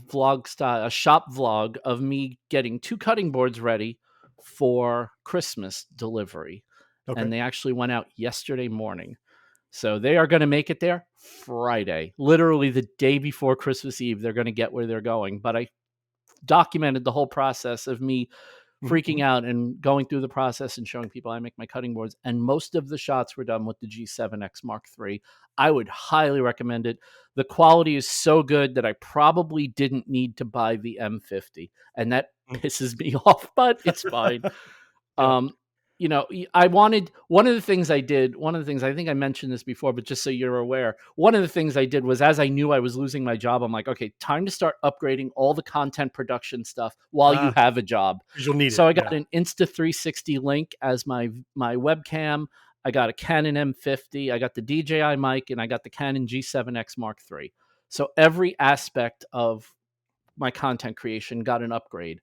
shop vlog of me getting 2 cutting boards ready for Christmas delivery. And they actually went out yesterday morning. So they are going to make it there Friday, literally the day before Christmas Eve. They're going to get where they're going. But I documented the whole process of me freaking out and going through the process and showing people I make my cutting boards. And most of the shots were done with the G7X Mark III. I would highly recommend it. The quality is so good that I probably didn't need to buy the M50, and that pisses me off, but it's fine. Yeah. You know, I wanted one of the things I did, one of the things I think I mentioned this before, but just so you're aware, one of the things I did was, as I knew I was losing my job, I'm like, okay, time to start upgrading all the content production stuff while you have a job. 'Cause you'll need it. So I got Yeah. an Insta360 link as my webcam. I got a Canon M50, I got the DJI mic, and I got the Canon G7X Mark III. So every aspect of my content creation got an upgrade,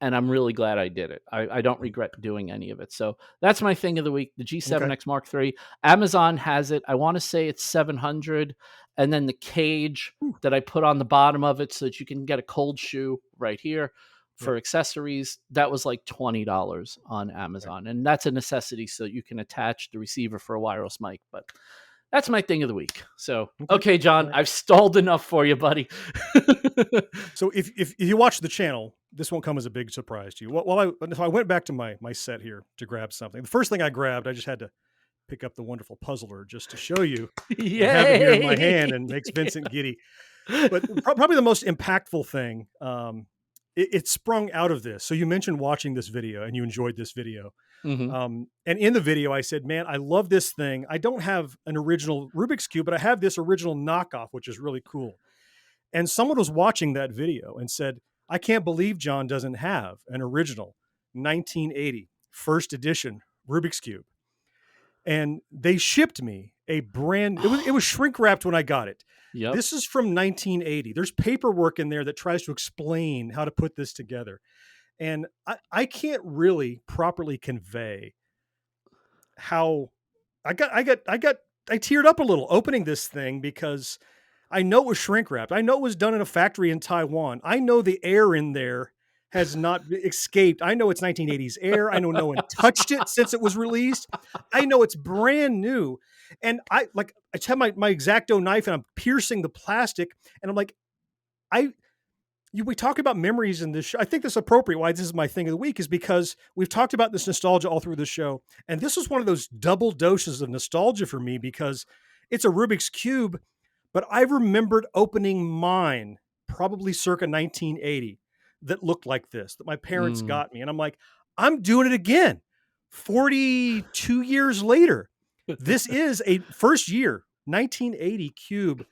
and I'm really glad I did it. I don't regret doing any of it. So that's my thing of the week, the Okay. G7X Mark III. Amazon has it. I want to say it's $700, and then the cage that I put on the bottom of it so that you can get a cold shoe right here Yep. for accessories, that was like $20 on Amazon, and that's a necessity so that you can attach the receiver for a wireless mic. But that's my thing of the week. So, Okay. okay, John, All right. I've stalled enough for you, buddy. So if you watch the channel, this won't come as a big surprise to you. So I went back to my set here to grab something. The first thing I grabbed, I just had to pick up the wonderful puzzler just to show you and have it here in my hand, and makes Yay! Vincent giddy. But probably the most impactful thing, it sprung out of this. So you mentioned watching this video and you enjoyed this video. Mhm. And in the video, I said, man, I love this thing. I don't have an original Rubik's Cube, but I have this original knockoff, which is really cool. And someone was watching that video and said, I can't believe Jon doesn't have an original 1980 first edition Rubik's Cube. And they shipped me a it was shrink wrapped when I got it. Yep. This is from 1980. There's paperwork in there that tries to explain how to put this together. And I can't really properly convey how I teared up a little opening this thing, because I know it was shrink wrapped. I know it was done in a factory in Taiwan. I know the air in there has not escaped. I know it's 1980s air. I know no one touched it since it was released. I know it's brand new. And I just have my X-Acto knife and I'm piercing the plastic, and I'm like, we talk about memories in this show. I think that's appropriate. Why this is my thing of the week is because we've talked about this nostalgia all through the show. And this was one of those double doses of nostalgia for me, because it's a Rubik's Cube, but I remembered opening mine probably circa 1980 that looked like this, that my parents Mm. got me. And I'm like, I'm doing it again 42 years later. This is a first year 1980 cube.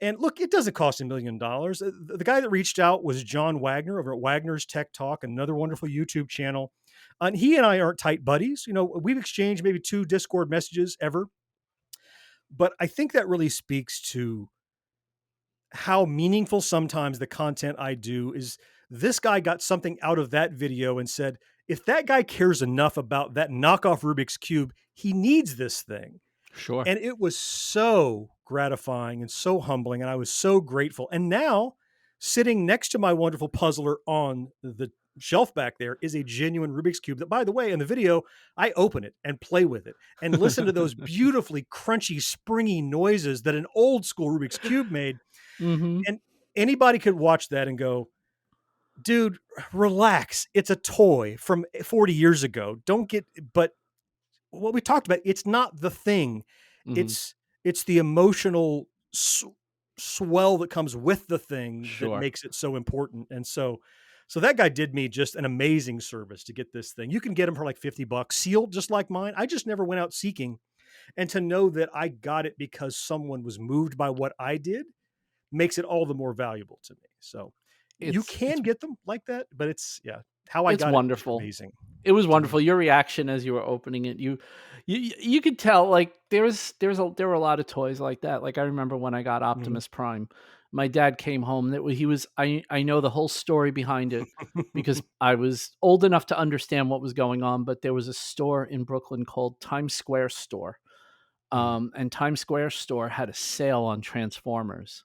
And look, it doesn't cost $1 million. The guy that reached out was John Wagner over at Wagner's Tech Talk, another wonderful YouTube channel. And he and I aren't tight buddies. You know, we've exchanged maybe 2 Discord messages ever. But I think that really speaks to how meaningful sometimes the content I do is. This guy got something out of that video and said, if that guy cares enough about that knockoff Rubik's Cube, he needs this thing. Sure. And it was so gratifying and so humbling. And I was so grateful. And now, sitting next to my wonderful puzzler on the shelf back there is a genuine Rubik's Cube that, by the way, in the video, I open it and play with it and listen to those beautifully crunchy, springy noises that an old school Rubik's Cube made. Mhm. And anybody could watch that and go, dude, relax. It's a toy from 40 years ago. Don't get, but what we talked about, it's not the thing. Mhm. It's the emotional swell that comes with the thing that Sure. makes it so important. And so that guy did me just an amazing service to get this thing. You can get them for like $50 sealed, just like mine. I just never went out seeking. And to know that I got it because someone was moved by what I did makes it all the more valuable to me. So you It's can get them like that, but how I it's got it was wonderful. amazing. It was So, wonderful. Your reaction as you were opening it, you could tell, like, there were a lot of toys like that. Like, I remember when I got mhm. Optimus Prime, my dad came home, that he was I know the whole story behind it because I was old enough to understand what was going on, but there was a store in Brooklyn called Times Square Store. Mm, And Times Square Store had a sale on Transformers.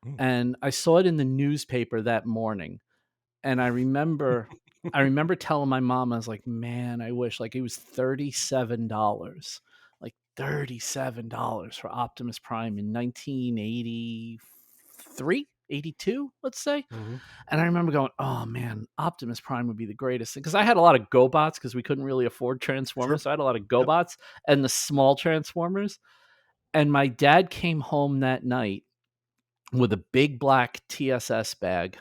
mm. And I saw it in the newspaper that morning. And I remember telling my mom, I was like, man, I wish, like, it was $37. Like $37 for Optimus Prime in 1983. 82, let's say. Mhm. And I remember going, oh man, Optimus Prime would be the greatest thing. Because I had a lot of GoBots because we couldn't really afford Transformers. Sure. So I had a lot of Yep. GoBots and the small Transformers. And my dad came home that night with a big black TSS bag.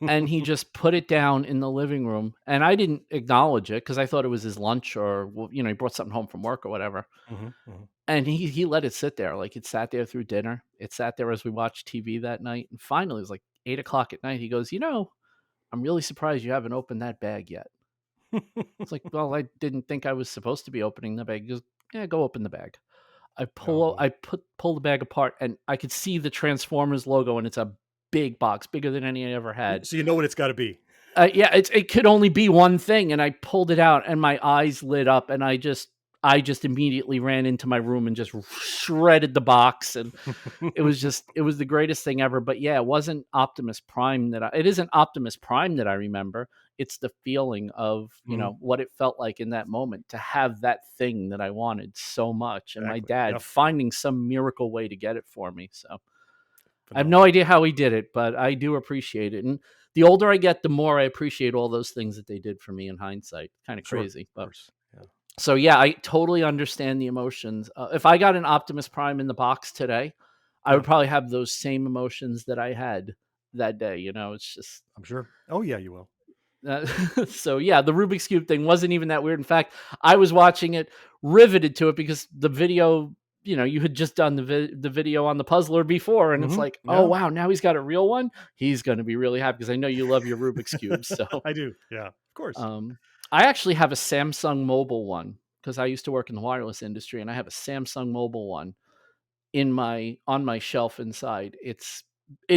And he just put it down in the living room. And I didn't acknowledge it because I thought it was his lunch or, he brought something home from work or whatever. Mhm, mhm. And he let it sit there. Like, it sat there through dinner. It sat there as we watched TV that night. And finally, it was like 8 o'clock at night. He goes, I'm really surprised you haven't opened that bag yet. It's like, well, I didn't think I was supposed to be opening the bag. He goes, yeah, go open the bag. Oh, boy. Pull the bag apart, and I could see the Transformers logo, and it's a big box, bigger than any I ever had. So you know what it's gotta be. Yeah, it could only be one thing, and I pulled it out, and my eyes lit up, and I just immediately ran into my room and just shredded the box, and it was the greatest thing ever. But yeah, it wasn't Optimus Prime it isn't Optimus Prime that I remember. It's the feeling of, Mhm. what it felt like in that moment to have that thing that I wanted so much, and my Exactly. dad Yep. finding some miracle way to get it for me. So I have no Phenomenal. idea how he did it, but I do appreciate it. And the older I get, the more I appreciate all those things that they did for me in hindsight. Kind of Sure. crazy, Of but course. Yeah. so yeah, I totally understand the emotions. If I got an Optimus Prime in the box today, I Yeah. would probably have those same emotions that I had that day. It's just I'm sure. Oh, yeah, you will. so yeah, the Rubik's Cube thing wasn't even that weird. In fact, I was watching it riveted to it because the video, you had just done the video on the puzzler before, and it's Mhm. like, oh Yeah. wow, now he's got a real one. He's going to be really happy because I know you love your Rubik's cubes. So I do. Yeah. Of course. um, I actually have a Samsung mobile one because I used to work in the wireless industry, and I have a Samsung mobile one on my shelf inside. It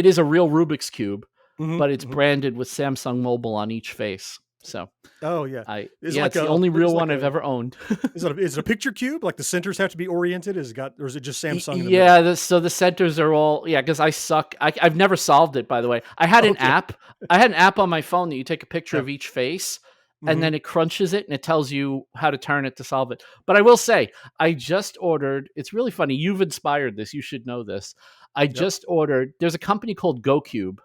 is a real Rubik's cube, Mhm. but it's Mhm. branded with Samsung Mobile on each face. So Oh, yeah. it's the only real one I've ever owned. Is it a picture cube? Like the centers have to be oriented? Or is it just Samsung in the middle? Yeah, so the centers are all because I suck. I've never solved it, by the way. I had an Okay. app. I had an app on my phone that you take a picture Yeah. of each face, and Mhm. then it crunches it and it tells you how to turn it to solve it. But I will say, I just ordered. It's really funny. You've inspired this. You should know this. I Yep. just ordered. There's a company called GoCube,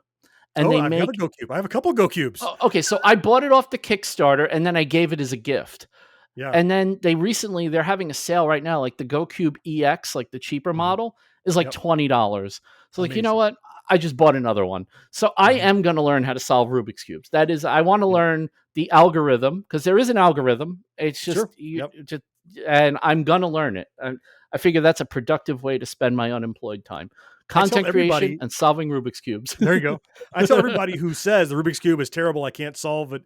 and Oh, they I've got a make. Go Cube. I have a couple Go Cubes. Oh, okay, so I bought it off the Kickstarter, and then I gave it as a gift. Yeah. And then they're having a sale right now, like the GoCube EX, like the cheaper Mhm. model, is like Yep. $20. So like, you know Amazing. what? I just bought another one. So I Mhm. am going to learn how to solve Rubik's cubes. That is, I want to Yep. learn the algorithm because there is an algorithm. It's just Sure. Yep. and I'm going to learn it. I figure that's a productive way to spend my unemployed time. I tell Content creation everybody and solving Rubik's cubes. There you go. I tell everybody who says the Rubik's Cube is terrible, I can't solve it,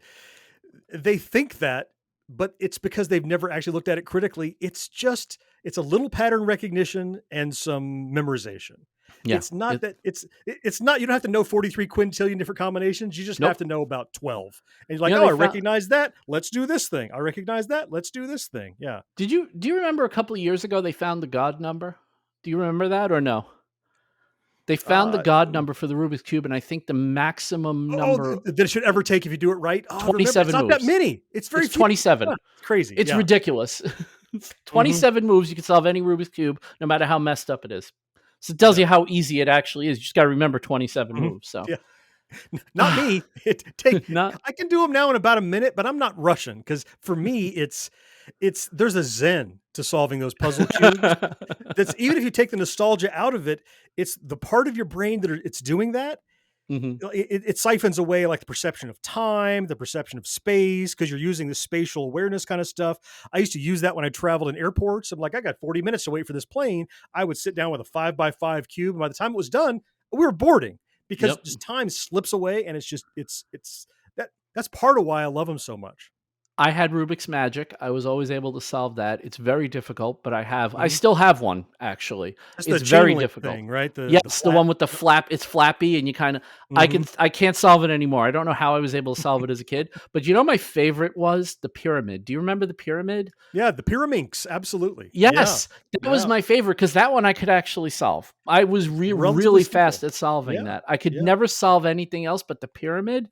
they think that, but it's because they've never actually looked at it critically. It's a little pattern recognition and some memorization. Yeah. It's not that it's not you don't have to know 43 quintillion different combinations. You just have Nope. to know about 12. And you're like, "Oh, They I found. recognize that. Let's do this thing. I recognize that. Let's do this thing." Yeah. Do you remember a couple of years ago they found the God number? Do you remember that or no? They found the Uh, God number for the Rubik's cube, and I think the maximum number that it should ever take if you do it right. Oh, I remember. It's 27 not that moves. many. It's very It's few. 27. Huh, it's crazy. It's Yeah. ridiculous. Mhm. 27 moves, you can solve any Rubik's cube, no matter how messed up it is. So it tells Yeah. you how easy it actually is. You just got to remember 27 Mhm. moves. So Yeah. Not me. It take not. I can do them now in about a minute, but I'm not rushing because for me, it's there's a zen to solving those puzzle cubes. That's even if you take the nostalgia out of it, it's the part of your brain it's doing that. Mhm. It siphons away like the perception of time, the perception of space, because you're using the spatial awareness kind of stuff. I used to use that when I traveled in airports. I'm like, I got 40 minutes to wait for this plane. I would sit down with a 5x5 cube, and by the time it was done, we were boarding because Yep. just time slips away, and it's that's part of why I love them so much. I had Rubik's Magic. I was always able to solve that. It's very difficult, but I Mhm. still have one actually. That's the It's chain very link difficult. thing, right? The Yes, the flat. one with the flap. It's flappy and you kind of Mhm. I can't solve it anymore. I don't know how I was able to solve it as a kid, but my favorite was the pyramid. Do you remember the pyramid? Yeah, the Pyraminx, absolutely. Yeah, Yes, that was yeah, my favorite because that one I could actually solve. I was relatively really simple. fast at solving Yeah, that. I could yeah. never solve anything else but the pyramid.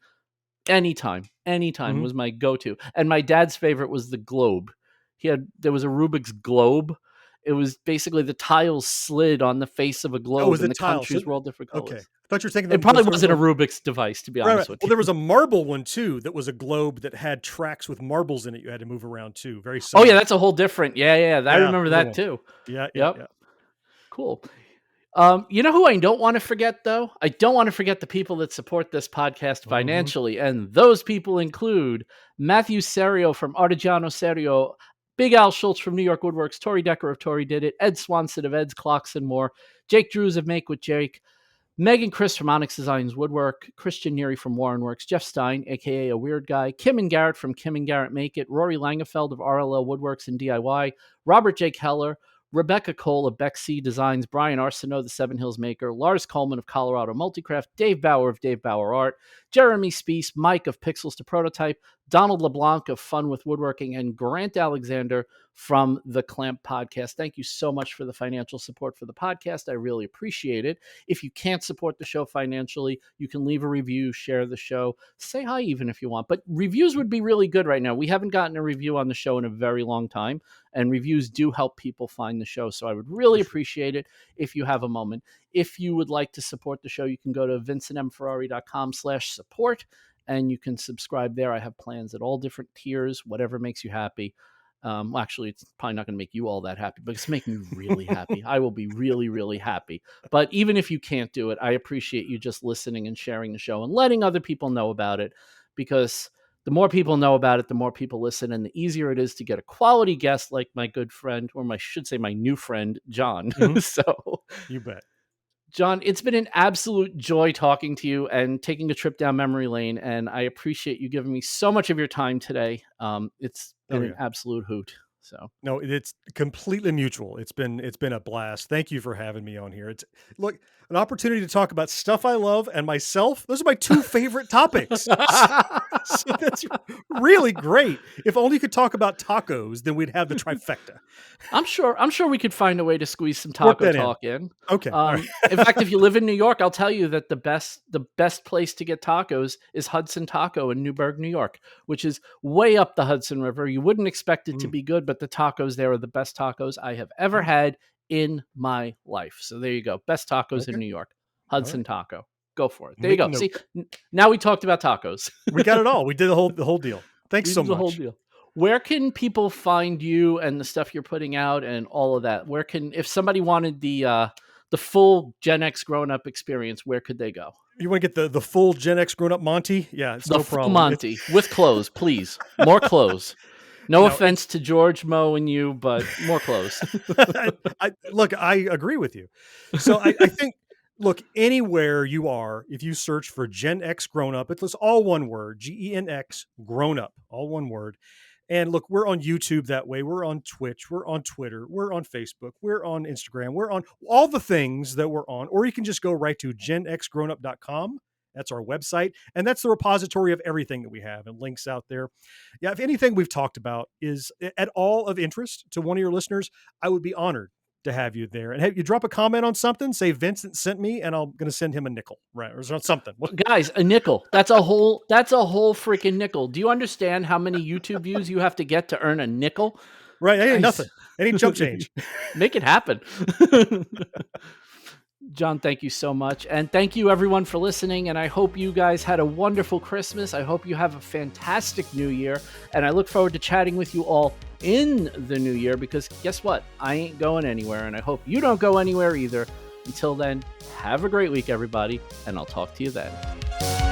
Anytime Mhm. was my go-to. And my dad's favorite was the globe. There was a Rubik's globe. It was basically the tiles slid on the face of a Oh, globe is and it the tile? So countries were all different okay. colors. I thought you were thinking It probably wasn't a Rubik's device, to be honest with you. Well, there was a marble one too that was a globe that had tracks with marbles in it you had to move around too. Very similar. Oh yeah, that's a whole different. Yeah. I remember that too. Yeah. Yep. Cool. You know who I don't want to forget, though? I don't want to forget the people that support this podcast financially. And those people include Matthew Serio from Artigiano Serio, Big Al Schultz from New York Woodworks, Tori Decker of Tori Did It, Ed Swanson of Ed's Clocks and More, Jake Drews of Make with Jake, Megan Chris from Onyx Designs Woodwork, Christian Neary from Warren Works, Jeff Stein, a.k.a. A Weird Guy, Kim and Garrett from Kim and Garrett Make It, Rory Langefeld of RLL Woodworks and DIY, Robert J. Keller, Rebecca Cole of Beck C Designs, Brian Arsenault, the Seven Hills Maker, Lars Coleman of Colorado Multicraft, Dave Bauer of Dave Bauer Art, Jeremy Speece, Mike of Pixels to Prototype, Donald LeBlanc of Fun with Woodworking, and Grant Alexander from the Clamp Podcast. Thank you so much for the financial support for the podcast. I really appreciate it. If you can't support the show financially, you can leave a review, share the show, say hi even if you want. But reviews would be really good right now. We haven't gotten a review on the show in a very long time, and reviews do help people find the show. So I would really appreciate it if you have a moment. If you would like to support the show, you can go to vincentmferrari.com/support, and you can subscribe there. I have plans at all different tiers, whatever makes you happy. Well, actually, it's probably not going to make you all that happy, but it's making me really happy. I will be really, really happy. But even if you can't do it, I appreciate you just listening and sharing the show and letting other people know about it, because the more people know about it, the more people listen, and the easier it is to get a quality guest like my good friend, or I should say my new friend, Jon. So you bet. Jon, it's been an absolute joy talking to you and taking a trip down memory lane, and I appreciate you giving me so much of your time today. It's been an absolute hoot. So no, it's completely mutual. It's been a blast. Thank you for having me on here. It's an opportunity to talk about stuff I love and myself. Those are my two favorite topics. So that's really great. If only you could talk about tacos, then we'd have the trifecta. I'm sure we could find a way to squeeze some taco talk in. Okay. In fact, if you live in New York, I'll tell you that the best place to get tacos is Hudson Taco in Newburgh, New York, which is way up the Hudson River. You wouldn't expect it to be good, but the tacos there are the best tacos I have ever had in my life. So there you go. Best tacos in New York. Hudson Taco. Go for it. There you go. See, now we talked about tacos. We got it all. We did the whole deal. Thanks so much. The whole deal. Where can people find you and the stuff you're putting out and all of that? If somebody wanted the full Gen X grown-up experience, where could they go? You want to get the full Gen X grown-up Monty? Yeah, it's no problem. Full Monty with clothes, please. More clothes. No offense to George, Mo, and you, but more clothes. I agree with you. So I think, anywhere you are, if you search for Gen X Grown Up, it's all one word, GENX Grown Up, all one word. And look, we're on YouTube that way. We're on Twitch. We're on Twitter. We're on Facebook. We're on Instagram. We're on all the things that we're on. Or you can just go right to genxgrownup.com. That's our website. And that's the repository of everything that we have and links out there. Yeah, if anything we've talked about is at all of interest to one of your listeners, I would be honored to have you there. And have you drop a comment on something, say Vincent sent me, and I'm going to send him a nickel, right? Or something. Guys, a nickel. That's a whole freaking nickel. Do you understand how many YouTube views you have to get to earn a nickel? Right. Ain't nothing. Ain't chump change. Make it happen. Jon, thank you so much. And thank you everyone for listening. And I hope you guys had a wonderful Christmas. I hope you have a fantastic New Year. And I look forward to chatting with you all in the new year, because guess what? I ain't going anywhere. And I hope you don't go anywhere either. Until then, have a great week, everybody. And I'll talk to you then.